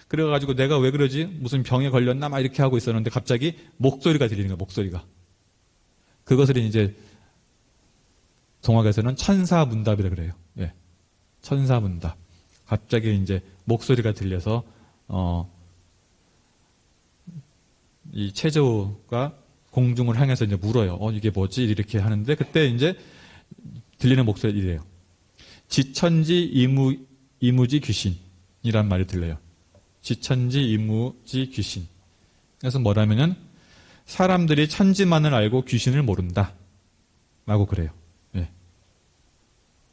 그래가지고 내가 왜 그러지? 무슨 병에 걸렸나? 막 이렇게 하고 있었는데 갑자기 목소리가 들리는 거예요. 목소리가. 그것을 이제 동학에서는 천사문답이라 그래요. 예. 천사문답. 갑자기 이제 목소리가 들려서 이 최저가 공중을 향해서 이제 물어요. 이게 뭐지? 이렇게 하는데 그때 이제 들리는 목소리 이래요. 지천지 이무지 귀신이란 말이 들려요. 지천지 이무지 귀신. 그래서 뭐라면은 사람들이 천지만을 알고 귀신을 모른다. 라고 그래요. 예.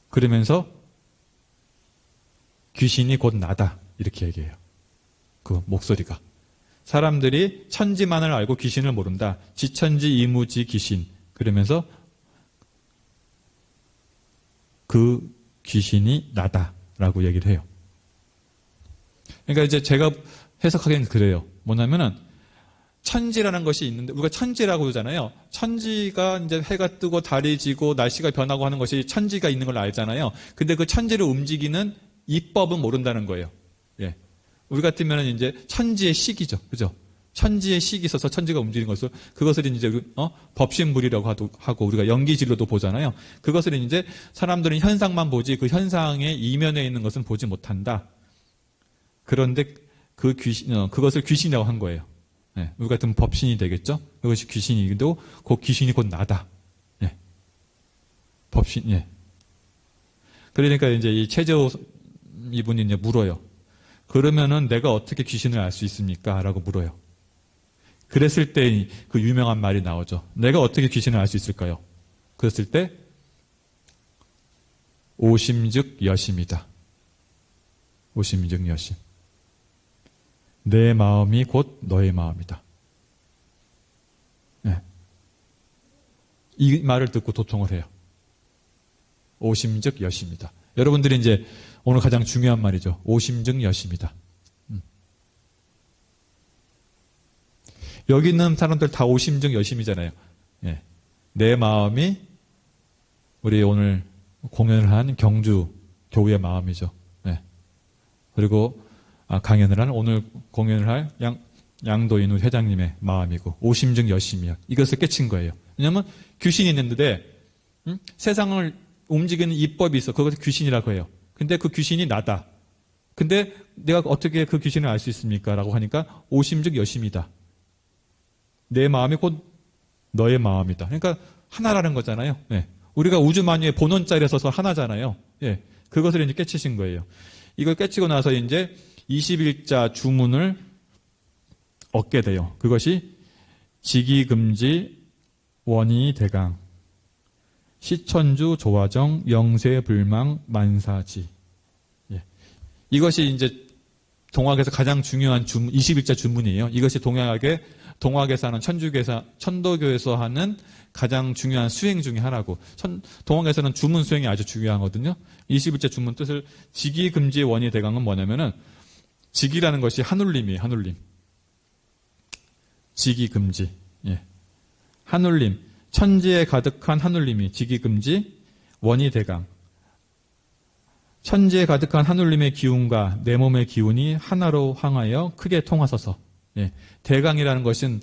그러면서 귀신이 곧 나다. 이렇게 얘기해요. 그 목소리가. 사람들이 천지만을 알고 귀신을 모른다. 지천지 이무지 귀신. 그러면서 그 귀신이 나다라고 얘기를 해요. 그러니까 이제 제가 해석하기엔 그래요. 뭐냐면은 천지라는 것이 있는데 우리가 천지라고 그러잖아요. 천지가 이제 해가 뜨고 달이 지고 날씨가 변하고 하는 것이 천지가 있는 걸 알잖아요. 근데 그 천지를 움직이는 이법은 모른다는 거예요. 예. 우리 같으면 이제 천지의 식이죠. 그죠? 천지의 식이 있어서 천지가 움직이는 것을 그것을 이제 법신불이라고 하고 우리가 연기진로도 보잖아요. 그것을 이제 사람들은 현상만 보지 그 현상의 이면에 있는 것은 보지 못한다. 그런데 그 그것을 귀신이라고 한 거예요. 예. 우리 같으면 법신이 되겠죠? 그것이 귀신이기도 그 귀신이 곧 나다. 예. 법신, 예. 그러니까 이제 이 최재호 이분이 이제 물어요. 그러면은 내가 어떻게 귀신을 알 수 있습니까? 라고 물어요. 그랬을 때 그 유명한 말이 나오죠. 내가 어떻게 귀신을 알 수 있을까요? 그랬을 때 오심즉 여심이다. 오심즉 여심. 내 마음이 곧 너의 마음이다. 네. 이 말을 듣고 도통을 해요. 오심즉 여심이다. 여러분들이 이제 오늘 가장 중요한 말이죠. 오심즉 여심이다. 여기 있는 사람들 다 오심즉 여심이잖아요. 예. 내 마음이 우리 오늘 공연을 한 경주 교우의 마음이죠. 예. 그리고 강연을 한 오늘 공연을 할 양도인 우리 회장님의 마음이고 오심즉 여심이야. 이것을 깨친 거예요. 왜냐하면 귀신이 있는데 세상을 움직이는 이법이 있어. 그것을 귀신이라고 해요. 근데 그 귀신이 나다. 근데 내가 어떻게 그 귀신을 알 수 있습니까? 라고 하니까 오심즉 여심이다. 내 마음이 곧 너의 마음이다. 그러니까 하나라는 거잖아요. 예. 우리가 우주만유의 본원자리에 서서 하나잖아요. 예. 그것을 이제 깨치신 거예요. 이걸 깨치고 나서 이제 21자 주문을 얻게 돼요. 그것이 직이금지 원이대강 시천주 조화정 영세불망 만사지. 예. 이것이 이제 동학에서 가장 중요한 21자 주문이에요. 이것이 동학에서 하는 천도교에서 하는 가장 중요한 수행 중에 하나고, 동학에서는 주문 수행이 아주 중요하거든요. 21자 주문 뜻을 직이금지의 원이대강은 뭐냐면은, 직이라는 것이 한울림이에요, 한울림. 직이금지. 예. 한울림. 천지에 가득한 한울림이 직이금지 원이대강. 천지에 가득한 한울림의 기운과 내 몸의 기운이 하나로 향하여 크게 통하소서. 예. 대강이라는 것은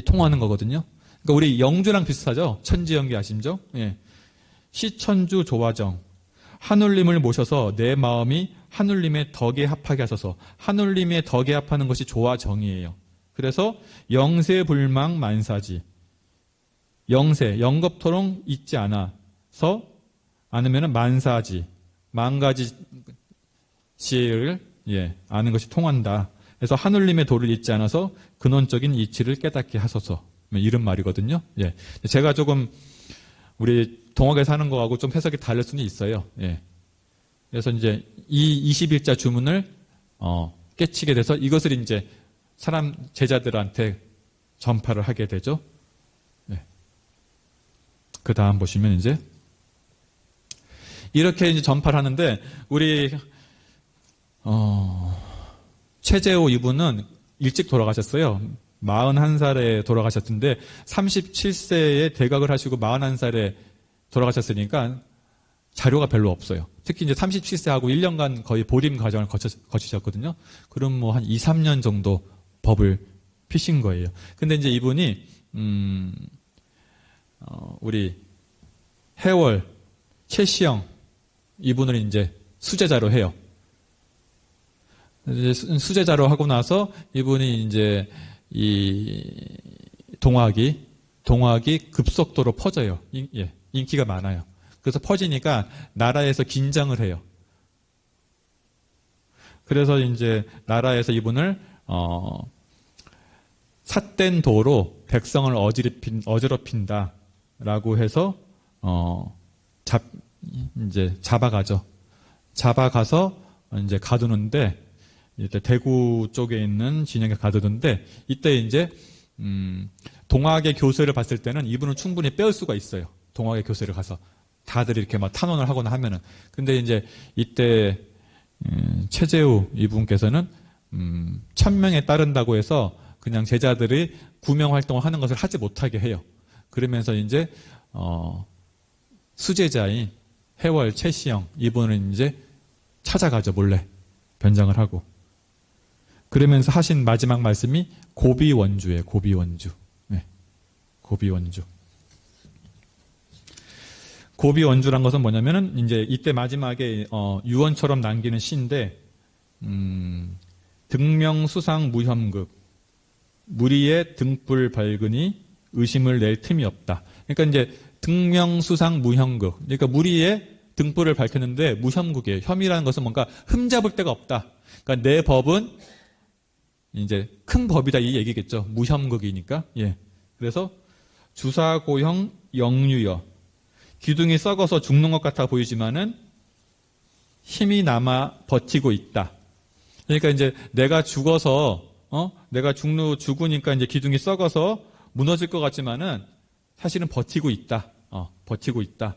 통하는 거거든요. 그러니까 우리 영주랑 비슷하죠? 천지연기 아시죠? 예. 시천주 조화정. 하늘님을 모셔서 내 마음이 하늘님의 덕에 합하게 하소서. 하늘님의 덕에 합하는 것이 조화정이에요. 그래서 영세불망 만사지. 영세, 영겁토록 잊지 않아서 않으면 만사지. 만 가지 지혜를 아는 것이 통한다. 그래서 하늘님의 도를 잊지 않아서 근원적인 이치를 깨닫게 하소서. 이런 말이거든요. 제가 조금 우리 동학에 사는 거하고 좀 해석이 다를 수는 있어요. 그래서 이제 이 21자 주문을 깨치게 돼서 이것을 이제 사람 제자들한테 전파를 하게 되죠. 그 다음 보시면 이제 이렇게 이제 전파를 하는데 우리 최재호 이분은 일찍 돌아가셨어요. 41살에 돌아가셨는데 37세에 대각을 하시고 41살에 돌아가셨으니까 자료가 별로 없어요. 특히 이제 37세하고 1년간 거의 보림 과정을 거치셨거든요. 그럼 뭐 한 2, 3년 정도 법을 피신 거예요. 근데 이제 이분이 우리 해월 최시영 이분을 이제 수제자로 해요. 이제 수제자로 하고 나서 이분이 이제 이 동학이 급속도로 퍼져요. 인기가 많아요. 그래서 퍼지니까 나라에서 긴장을 해요. 그래서 이제 나라에서 이분을 삿된 도로 백성을 어지럽힌다라고 해서 이제 잡아가죠. 잡아가서 이제 가두는데 이때 대구 쪽에 있는 진영에 가두는데 이때 이제 동학의 교세를 봤을 때는 이분은 충분히 빼올 수가 있어요. 동학의 교세를 가서 다들 이렇게 막 탄원을 하거나 하면은. 근데 이제 이때 최재우 이분께서는 1000명에 따른다고 해서 그냥 제자들이 구명 활동을 하는 것을 하지 못하게 해요. 그러면서 이제 수제자인 해월 최시영 이분은 이제 찾아가죠. 몰래 변장을 하고. 그러면서 하신 마지막 말씀이 고비원주예요. 고비원주. 고비원주. 고비원주란 것은 뭐냐면은 이제 이때 마지막에 유언처럼 남기는 시인데 등명수상 무혐극 무리의 등불 밝으니 의심을 낼 틈이 없다. 그러니까 이제 등명수상 무혐극. 그러니까 무리의 등불을 밝혔는데 무혐극이에요. 혐의라는 것은 뭔가 흠잡을 데가 없다. 그러니까 내 법은 이제 큰 법이다 이 얘기겠죠. 무혐극이니까. 그래서 주사고형 영유여. 기둥이 썩어서 죽는 것 같아 보이지만은 힘이 남아 버티고 있다. 그러니까 이제 내가 죽어서 내가 죽으니까 이제 기둥이 썩어서 무너질 것 같지만은 사실은 버티고 있다. 버티고 있다.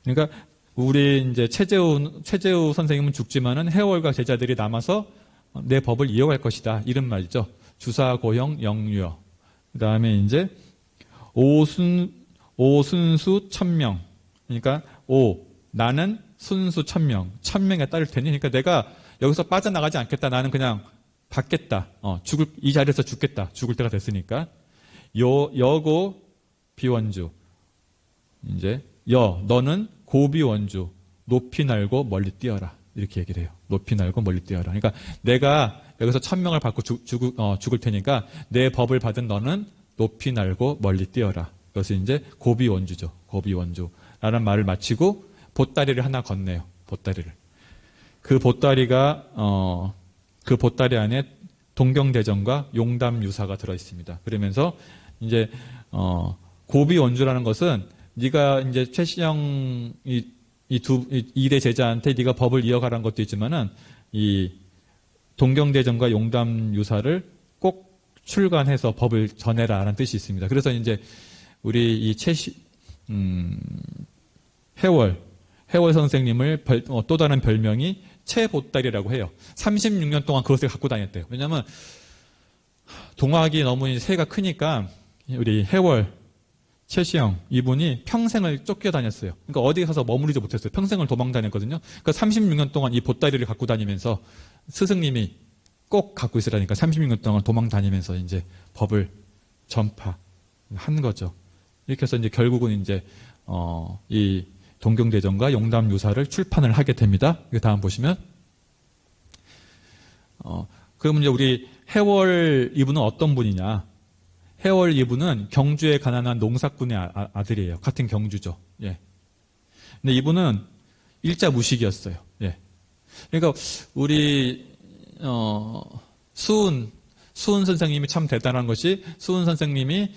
그러니까 우리 이제 최재우 선생님은 죽지만은 해월과 제자들이 남아서 내 법을 이어갈 것이다. 이런 말이죠. 주사고형 영유여. 그 다음에 이제 오순수 1000명. 그러니까 나는 순수 1000명. 1000명에 따를 테니. 그러니까 내가 여기서 빠져나가지 않겠다. 나는 그냥 받겠다. 이 자리에서 죽겠다. 죽을 때가 됐으니까. 여고 비원주. 이제 너는 고비원주. 높이 날고 멀리 뛰어라. 이렇게 얘기를 해요. 높이 날고 멀리 뛰어라. 그러니까 내가 여기서 1000명을 받고 죽을 테니까 내 법을 받은 너는 높이 날고 멀리 뛰어라. 그것이 이제 고비원주죠. 고비원주라는 말을 마치고 보따리를 하나 건네요. 보따리를. 그 보따리가 그 보따리 안에 동경대전과 용담유사가 들어 있습니다. 그러면서 이제 고비원주라는 것은 네가 이제 최시영 이대 제자한테 네가 법을 이어가라는 것도 있지만은 이 동경대전과 용담유사를 꼭 출간해서 법을 전해라라는 뜻이 있습니다. 그래서 이제 우리 이 해월 선생님을 또 다른 별명이 최보따리라고 해요. 36년 동안 그것을 갖고 다녔대요. 왜냐하면 동학이 너무 세가 크니까 우리 해월 최시영 이분이 평생을 쫓겨다녔어요. 그러니까 어디 가서 머무르지 못했어요. 평생을 도망 다녔거든요. 그러니까 36년 동안 이 보따리를 갖고 다니면서 스승님이 꼭 갖고 있으라니까 36년 동안 도망 다니면서 이제 법을 전파한 거죠. 이렇게 해서 이제 결국은 이제 이 동경대전과 용담유사를 출판을 하게 됩니다. 그 다음 보시면, 그러면 이제 우리 해월 이분은 어떤 분이냐? 해월 이분은 경주에 가난한 농사꾼의 아들이에요. 같은 경주죠. 예. 근데 이분은 일자 무식이었어요. 예. 그러니까 우리 수은 선생님이 참 대단한 것이 수은 선생님이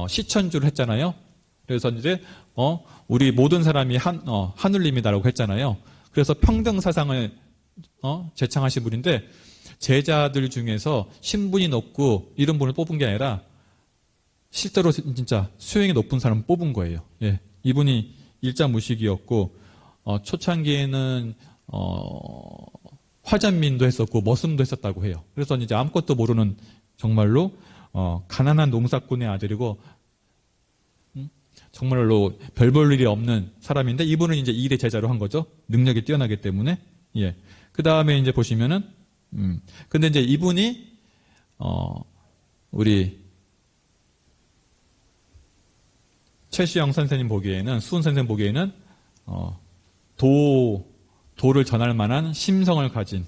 시천주를 했잖아요. 그래서 이제 우리 모든 사람이 하늘님이다라고 했잖아요. 그래서 평등 사상을 제창하신 분인데 제자들 중에서 신분이 높고 이런 분을 뽑은 게 아니라 실제로 진짜 수행이 높은 사람을 뽑은 거예요. 예. 이분이 일자무식이었고 초창기에는 화잔민도 했었고 머슴도 했었다고 해요. 그래서 이제 아무것도 모르는 정말로 가난한 농사꾼의 아들이고 정말로 별 볼 일이 없는 사람인데 이분은 이제 2대 제자로 한 거죠. 능력이 뛰어나기 때문에. 예. 그 다음에 이제 보시면은 근데 이제 이분이 우리 최시영 선생님 보기에는 수은 선생님 보기에는 도를 전할 만한 심성을 가진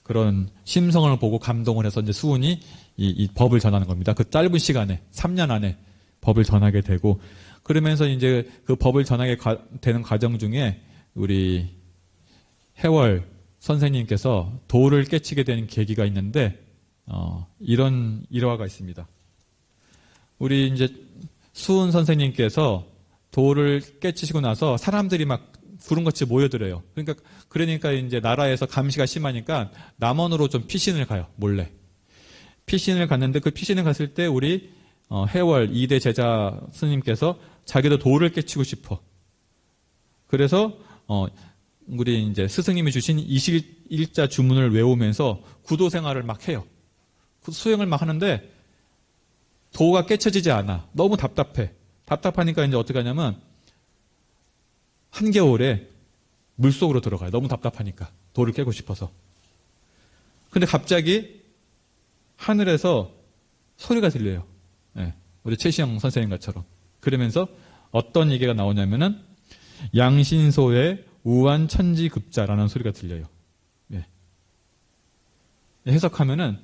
그런 심성을 보고 감동을 해서 이제 수은이 이 법을 전하는 겁니다. 그 짧은 시간에 3년 안에 법을 전하게 되고 그러면서 이제 그 법을 전하게 되는 과정 중에 우리 해월 선생님께서 도를 깨치게 되는 계기가 있는데 이런 일화가 있습니다. 우리 이제 수은 선생님께서 도를 깨치시고 나서 사람들이 막 구름같이 모여들어요. 그러니까 이제 나라에서 감시가 심하니까 남원으로 좀 피신을 가요. 몰래. 피신을 갔는데 그 피신을 갔을 때 우리 해월 2대 제자 스님께서 자기도 도를 깨치고 싶어. 그래서 우리 이제 스승님이 주신 21자 주문을 외우면서 구도 생활을 막 해요. 수행을 막 하는데 도가 깨쳐지지 않아. 너무 답답해. 답답하니까 이제 어떻게 하냐면 한겨울에 물속으로 들어가요. 너무 답답하니까. 도를 깨고 싶어서. 근데 갑자기 하늘에서 소리가 들려요. 네, 우리 최시영 선생님 것처럼. 그러면서 어떤 얘기가 나오냐면은 양신소의 우한천지급자라는 소리가 들려요. 네. 해석하면은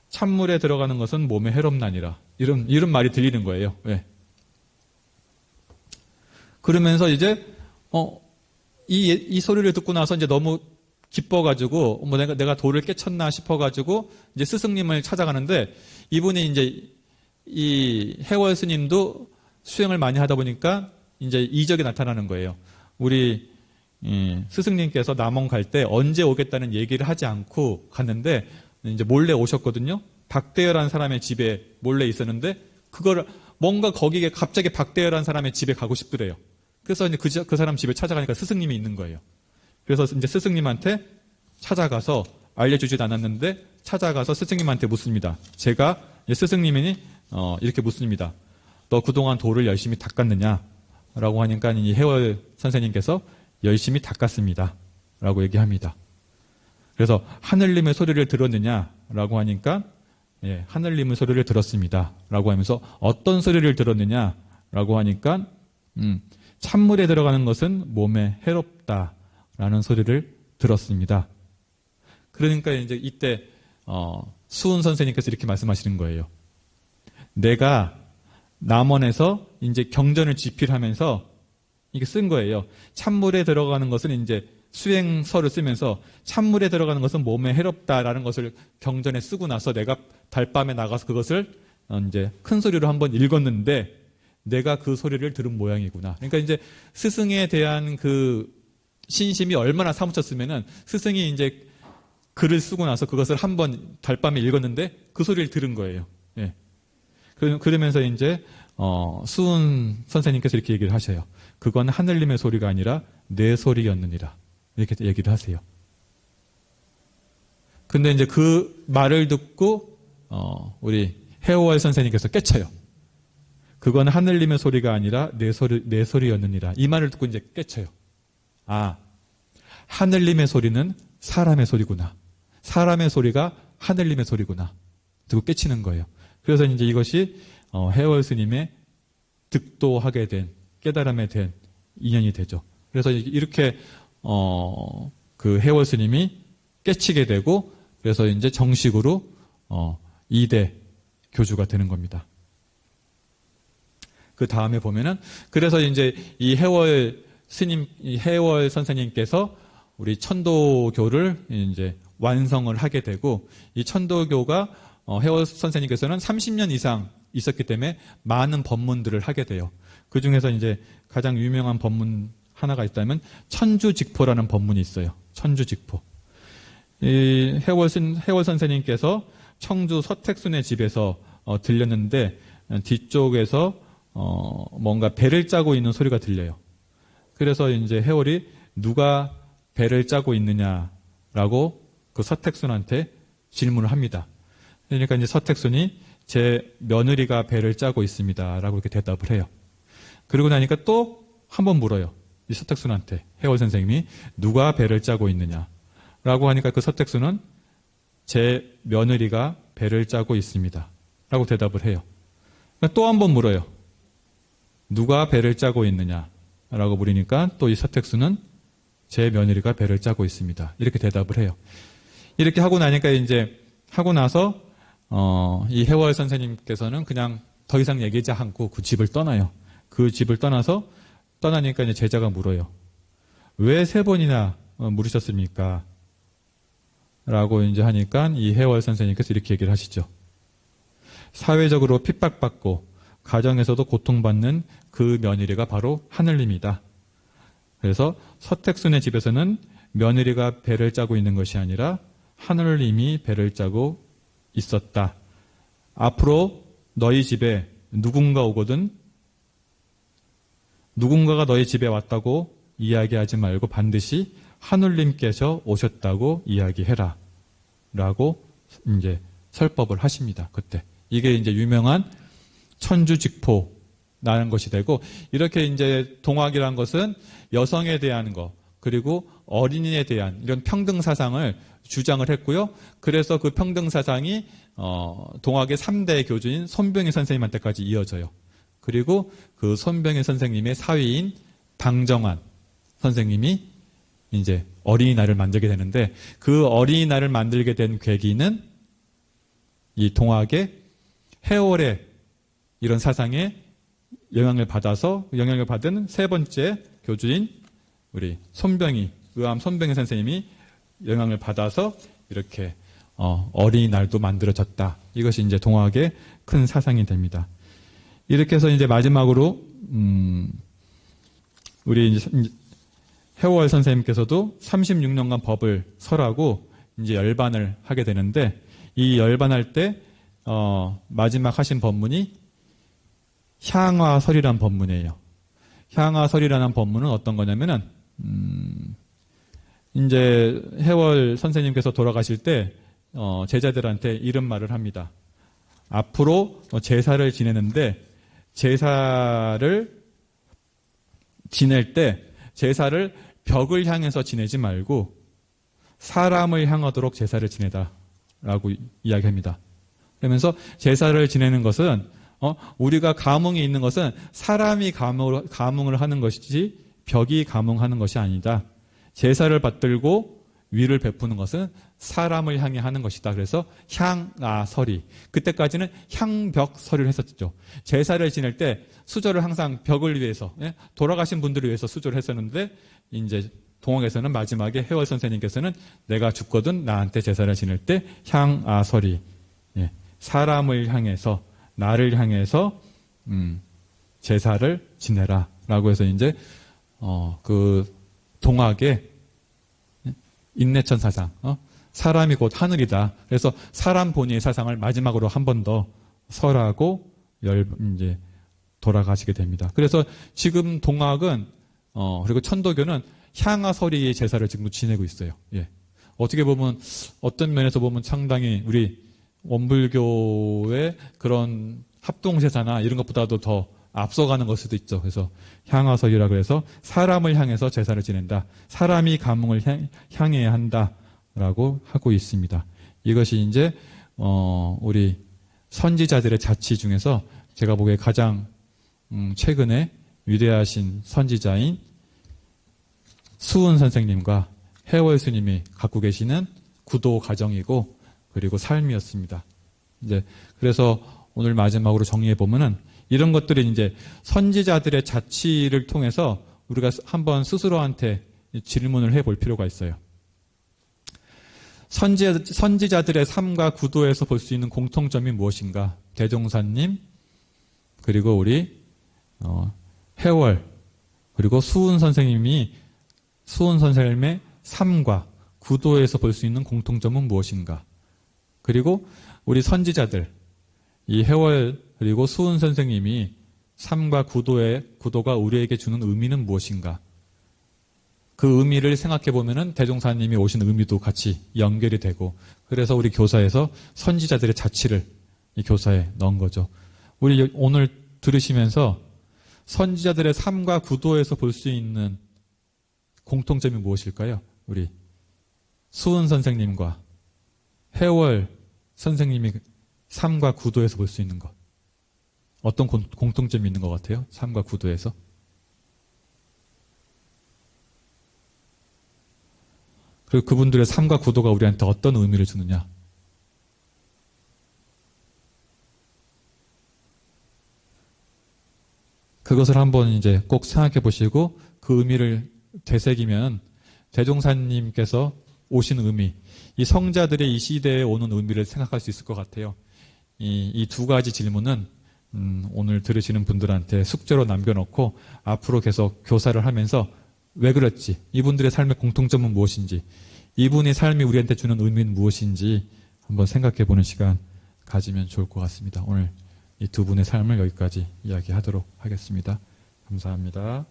찬물에 들어가는 것은 몸에 해롭나니라. 이런 말이 들리는 거예요. 왜? 그러면서 이제, 이 소리를 듣고 나서 이제 너무 기뻐가지고, 내가 도를 깨쳤나 싶어가지고, 이제 스승님을 찾아가는데, 이분이 이제, 이 해월 스님도 수행을 많이 하다 보니까, 이제 이적이 나타나는 거예요. 우리, 스승님께서 남원 갈 때 언제 오겠다는 얘기를 하지 않고 갔는데, 이제 몰래 오셨거든요. 박대열한 사람의 집에 몰래 있었는데 그걸 뭔가 거기에 갑자기 박대열한 사람의 집에 가고 싶더래요. 그래서 이제 그 사람 집에 찾아가니까 스승님이 있는 거예요. 그래서 이제 스승님한테 찾아가서 알려주지도 않았는데 찾아가서 스승님한테 묻습니다. 제가 스승님이 이렇게 묻습니다. 너 그동안 도를 열심히 닦았느냐? 라고 하니까 이 해월 선생님께서 열심히 닦았습니다. 라고 얘기합니다. 그래서 하늘님의 소리를 들었느냐라고 하니까 예, 하늘님의 소리를 들었습니다. 라고 하면서 어떤 소리를 들었느냐라고 하니까 찬물에 들어가는 것은 몸에 해롭다라는 소리를 들었습니다. 그러니까 이제 이때 수은 선생님께서 이렇게 말씀하시는 거예요. 내가 남원에서 이제 경전을 집필하면서 이게 쓴 거예요. 찬물에 들어가는 것은 이제 수행서를 쓰면서 찬물에 들어가는 것은 몸에 해롭다라는 것을 경전에 쓰고 나서 내가 달밤에 나가서 그것을 이제 큰 소리로 한번 읽었는데 내가 그 소리를 들은 모양이구나. 그러니까 이제 스승에 대한 그 신심이 얼마나 사무쳤으면은 스승이 이제 글을 쓰고 나서 그것을 한번 달밤에 읽었는데 그 소리를 들은 거예요. 예. 그러면서 이제 수은 선생님께서 이렇게 얘기를 하셔요. 그건 하늘님의 소리가 아니라 내 소리였느니라. 이렇게 얘기를 하세요. 근데 이제 그 말을 듣고 우리 해월 선생님께서 깨쳐요. 그건 하늘님의 소리가 아니라 내 소리였느니라. 이 말을 듣고 이제 깨쳐요. 아, 하늘님의 소리는 사람의 소리구나. 사람의 소리가 하늘님의 소리구나. 듣고 깨치는 거예요. 그래서 이제 이것이 해월 스님의 득도하게 된 깨달음에 대한 인연이 되죠. 그래서 이렇게 그 해월 스님이 깨치게 되고 그래서 이제 정식으로 2대 교주가 되는 겁니다. 그 다음에 보면은 그래서 이제 이 해월 스님, 이 해월 선생님께서 우리 천도교를 이제 완성을 하게 되고 이 천도교가 해월 선생님께서는 30년 이상 있었기 때문에 많은 법문들을 하게 돼요. 그 중에서 이제 가장 유명한 법문 하나가 있다면 천주직포라는 법문이 있어요. 천주직포. 이 해월 선생님께서 청주 서택순의 집에서 들렸는데 뒤쪽에서 뭔가 배를 짜고 있는 소리가 들려요. 그래서 이제 해월이 누가 배를 짜고 있느냐라고 그 서택순한테 질문을 합니다. 그러니까 이제 서택순이 제 며느리가 배를 짜고 있습니다라고 이렇게 대답을 해요. 그러고 나니까 또 한 번 물어요. 이 서택순한테 해월 선생님이 누가 배를 짜고 있느냐라고 하니까 그 서택순은 제 며느리가 배를 짜고 있습니다라고 대답을 해요. 또 한 번 물어요. 누가 배를 짜고 있느냐라고 물으니까 또 이 서택순은 제 며느리가 배를 짜고 있습니다. 이렇게 대답을 해요. 이렇게 하고 나니까 이제 하고 나서 이 해월 선생님께서는 그냥 더 이상 얘기하지 않고 그 집을 떠나요. 그 집을 떠나니까 이제 제자가 물어요. 왜 3번이나 물으셨습니까? 라고 이제 하니까 이 해월 선생님께서 이렇게 얘기를 하시죠. 사회적으로 핍박받고 가정에서도 고통받는 그 며느리가 바로 하늘님이다. 그래서 서택순의 집에서는 며느리가 배를 짜고 있는 것이 아니라 하늘님이 배를 짜고 있었다. 앞으로 너희 집에 누군가 오거든 누군가가 너희 집에 왔다고 이야기하지 말고 반드시 하늘님께서 오셨다고 이야기해라. 라고 이제 설법을 하십니다. 그때. 이게 이제 유명한 천주직포라는 것이 되고 이렇게 이제 동학이라는 것은 여성에 대한 거 그리고 어린이에 대한 이런 평등 사상을 주장을 했고요. 그래서 그 평등 사상이 동학의 3대 교주인 손병희 선생님한테까지 이어져요. 그리고 그 손병희 선생님의 사위인 방정환 선생님이 이제 어린이날을 만들게 되는데 그 어린이날을 만들게 된 계기는 이 동학의 해월의 이런 사상에 영향을 받은 3번째 교주인 우리 의암 손병희 선생님이 영향을 받아서 이렇게 어린이날도 만들어졌다. 이것이 이제 동학의 큰 사상이 됩니다. 이렇게 해서 이제 마지막으로 우리 이제 해월 선생님께서도 36년간 법을 설하고 이제 열반을 하게 되는데 이 열반할 때 마지막 하신 법문이 향화설이라는 법문이에요. 향화설이라는 법문은 어떤 거냐면은 이제 해월 선생님께서 돌아가실 때 제자들한테 이런 말을 합니다. 앞으로 제사를 지내는데 제사를 지낼 때 제사를 벽을 향해서 지내지 말고 사람을 향하도록 제사를 지내다라고 이야기합니다. 그러면서 제사를 지내는 것은 우리가 감흥이 있는 것은 사람이 감흥을 하는 것이지 벽이 감흥하는 것이 아니다. 제사를 받들고 위를 베푸는 것은 사람을 향해 하는 것이다. 그래서 향아설이 그때까지는 향벽설을 했었죠. 제사를 지낼 때 수저를 항상 벽을 위해서 돌아가신 분들을 위해서 수저를 했었는데 이제 동학에서는 마지막에 해월 선생님께서는 내가 죽거든 나한테 제사를 지낼 때 향아설이 사람을 향해서 나를 향해서 제사를 지내라라고 해서 이제 그 동학의 인내천 사상, 사람이 곧 하늘이다. 그래서 사람 본의의 사상을 마지막으로 한 번 더 설하고 이제 돌아가시게 됩니다. 그래서 지금 동학은 그리고 천도교는 향화설이의 제사를 지금 지내고 있어요. 예. 어떻게 보면 어떤 면에서 보면 상당히 우리 원불교의 그런 합동제사나 이런 것보다도 더 앞서가는 걸 수도 있죠. 그래서 향화설이라고 해서 사람을 향해서 제사를 지낸다. 사람이 감흥을 향해야 한다라고 하고 있습니다. 이것이 이제 우리 선지자들의 자치 중에서 제가 보기에 가장 최근에 위대하신 선지자인 수은 선생님과 해월 스님이 갖고 계시는 구도 가정이고 그리고 삶이었습니다. 이제 그래서 오늘 마지막으로 정리해 보면은 이런 것들이 이제 선지자들의 자취를 통해서 우리가 한번 스스로한테 질문을 해볼 필요가 있어요. 선지자들의 삶과 구도에서 볼 수 있는 공통점이 무엇인가? 대종사님, 그리고 우리 해월, 그리고 수은 선생님의 삶과 구도에서 볼 수 있는 공통점은 무엇인가? 그리고 우리 선지자들, 이 해월 그리고 수은 선생님이 삶과 구도가 우리에게 주는 의미는 무엇인가? 그 의미를 생각해 보면은 대종사님이 오신 의미도 같이 연결이 되고, 그래서 우리 교사에서 선지자들의 자취를 이 교사에 넣은 거죠. 우리 오늘 들으시면서 선지자들의 삶과 구도에서 볼 수 있는 공통점이 무엇일까요? 우리 수은 선생님과 해월 선생님이 삶과 구도에서 볼 수 있는 것. 어떤 공통점이 있는 것 같아요? 삶과 구도에서? 그리고 그분들의 삶과 구도가 우리한테 어떤 의미를 주느냐? 그것을 한번 이제 꼭 생각해 보시고 그 의미를 되새기면 대종사님께서 오신 의미, 이 성자들의 이 시대에 오는 의미를 생각할 수 있을 것 같아요. 이 두 가지 질문은 오늘 들으시는 분들한테 숙제로 남겨놓고 앞으로 계속 교사를 하면서 왜 그랬지? 이분들의 삶의 공통점은 무엇인지, 이분의 삶이 우리한테 주는 의미는 무엇인지 한번 생각해 보는 시간 가지면 좋을 것 같습니다. 오늘 이 두 분의 삶을 여기까지 이야기하도록 하겠습니다. 감사합니다.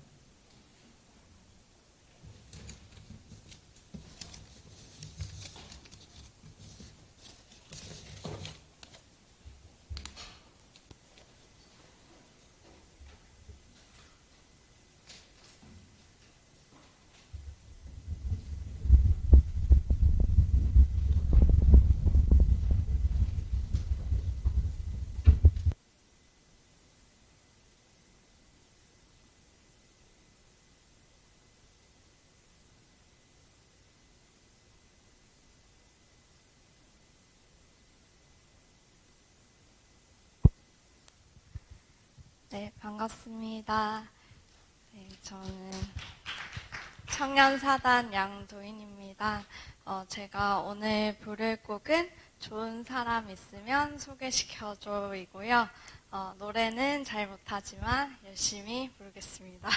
네, 반갑습니다. 네, 저는 청년사단 양도인입니다. 제가 오늘 부를 곡은 좋은 사람 있으면 소개시켜줘이고요. 노래는 잘 못하지만 열심히 부르겠습니다.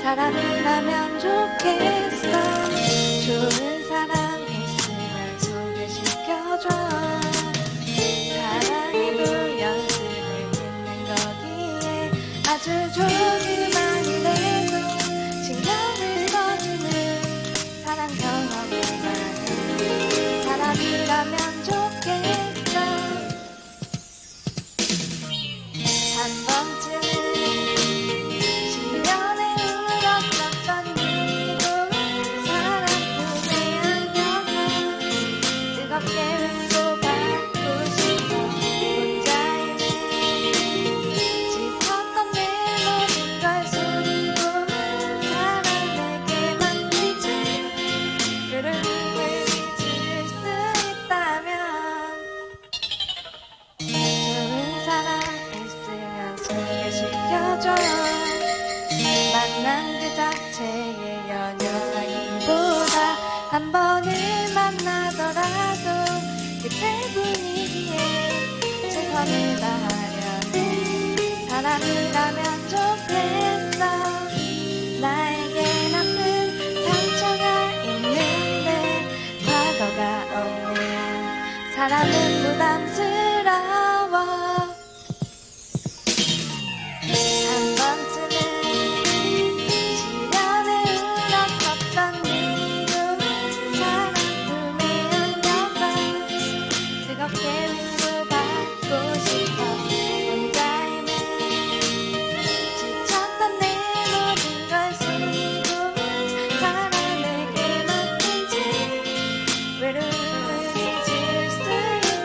사람이라면 좋겠어. 좋은 사람 있으면 소개시켜줘. 사랑해도 연습을 있는 거기에 아주 조금만이라도 신경을 써주는 사랑 경험이 많은 사람이라면 좋겠어. 한 번쯤은 만난 그 자체의 연연하기보다 한 번을 만나더라도 그때 분위기에 최선을 다하려는 사람 사람이라면 좋겠어. 나에게 나쁜 상처가 있는데 과거가 없는 사람은 부담스러워. 한 번쯤은 시련을 울었었던 미움은 사랑 품에 안겨서 뜨겁게 위로받고 싶어. 혼자임을 지쳤던 내 모든 걸 수고한 사람에게 맡긴 채 외로움을 잊을 수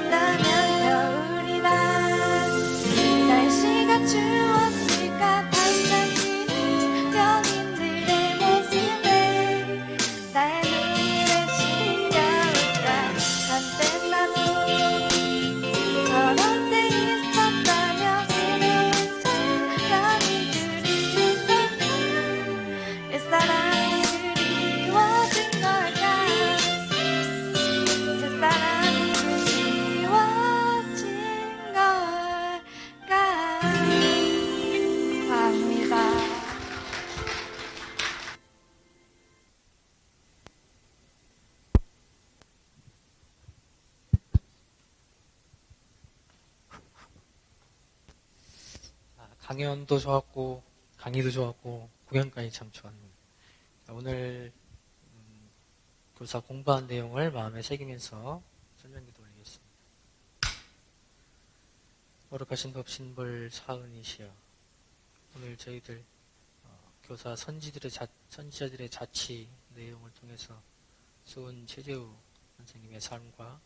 있다면 겨울이란 날씨가 추웠을까. 반짝이는 연인들의 모습에 나의 눈물에 시려울까. 한때 나도 저런 때 있었다며 새로운 사랑이 그리웠던 옛사랑이 그리워진 걸까. 옛사랑이 그리워진 걸까 합니다. 강연도 좋았고 강의도 좋았고 공연까지 참 좋았네요. 오늘 교사 공부한 내용을 마음에 새기면서 설명기도 올리겠습니다. 거룩하신 법 신벌 사은이시여, 오늘 저희들 교사 선지자들의 자치 내용을 통해서 수은 최재우 선생님의 삶과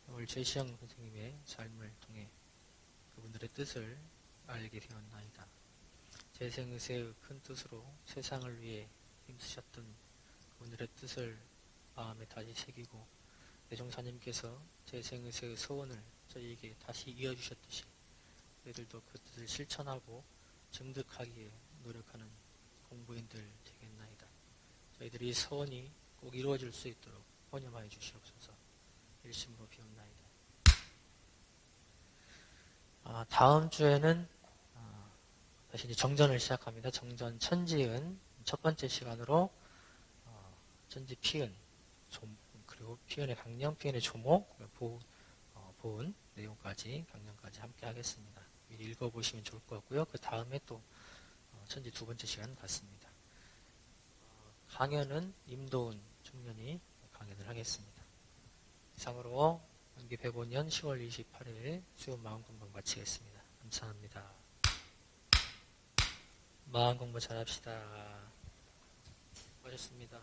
오늘 최시영 선생님의 삶을 통해 그분들의 뜻을 알게 되었나이다. 재생의세의 큰 뜻으로 세상을 위해 힘쓰셨던 그분들의 뜻을 마음에 다시 새기고 대종사님께서 재생의세의 소원을 저희에게 다시 이어주셨듯이 저희들도 그 뜻을 실천하고 증득하기에 노력하는 공부인들 되겠나이다. 저희들이 소원이 꼭 이루어질 수 있도록 번영하여 주시옵소서. 일심으로 비옵나이다. 다음 주에는 다시 이제 정전을 시작합니다. 정전 천지은 첫 번째 시간으로 천지 피은, 그리고 피은의 강령, 피은의 조목, 보은 내용까지 강령까지 함께 하겠습니다. 미리 읽어보시면 좋을 것 같고요. 그 다음에 또 천지 두 번째 시간 같습니다. 강연은 임도훈 총련이 강연을 하겠습니다. 이상으로 연기 105년 10월 28일 수요 마음공부 마치겠습니다. 감사합니다. 마음공부 잘합시다. 수고하셨습니다.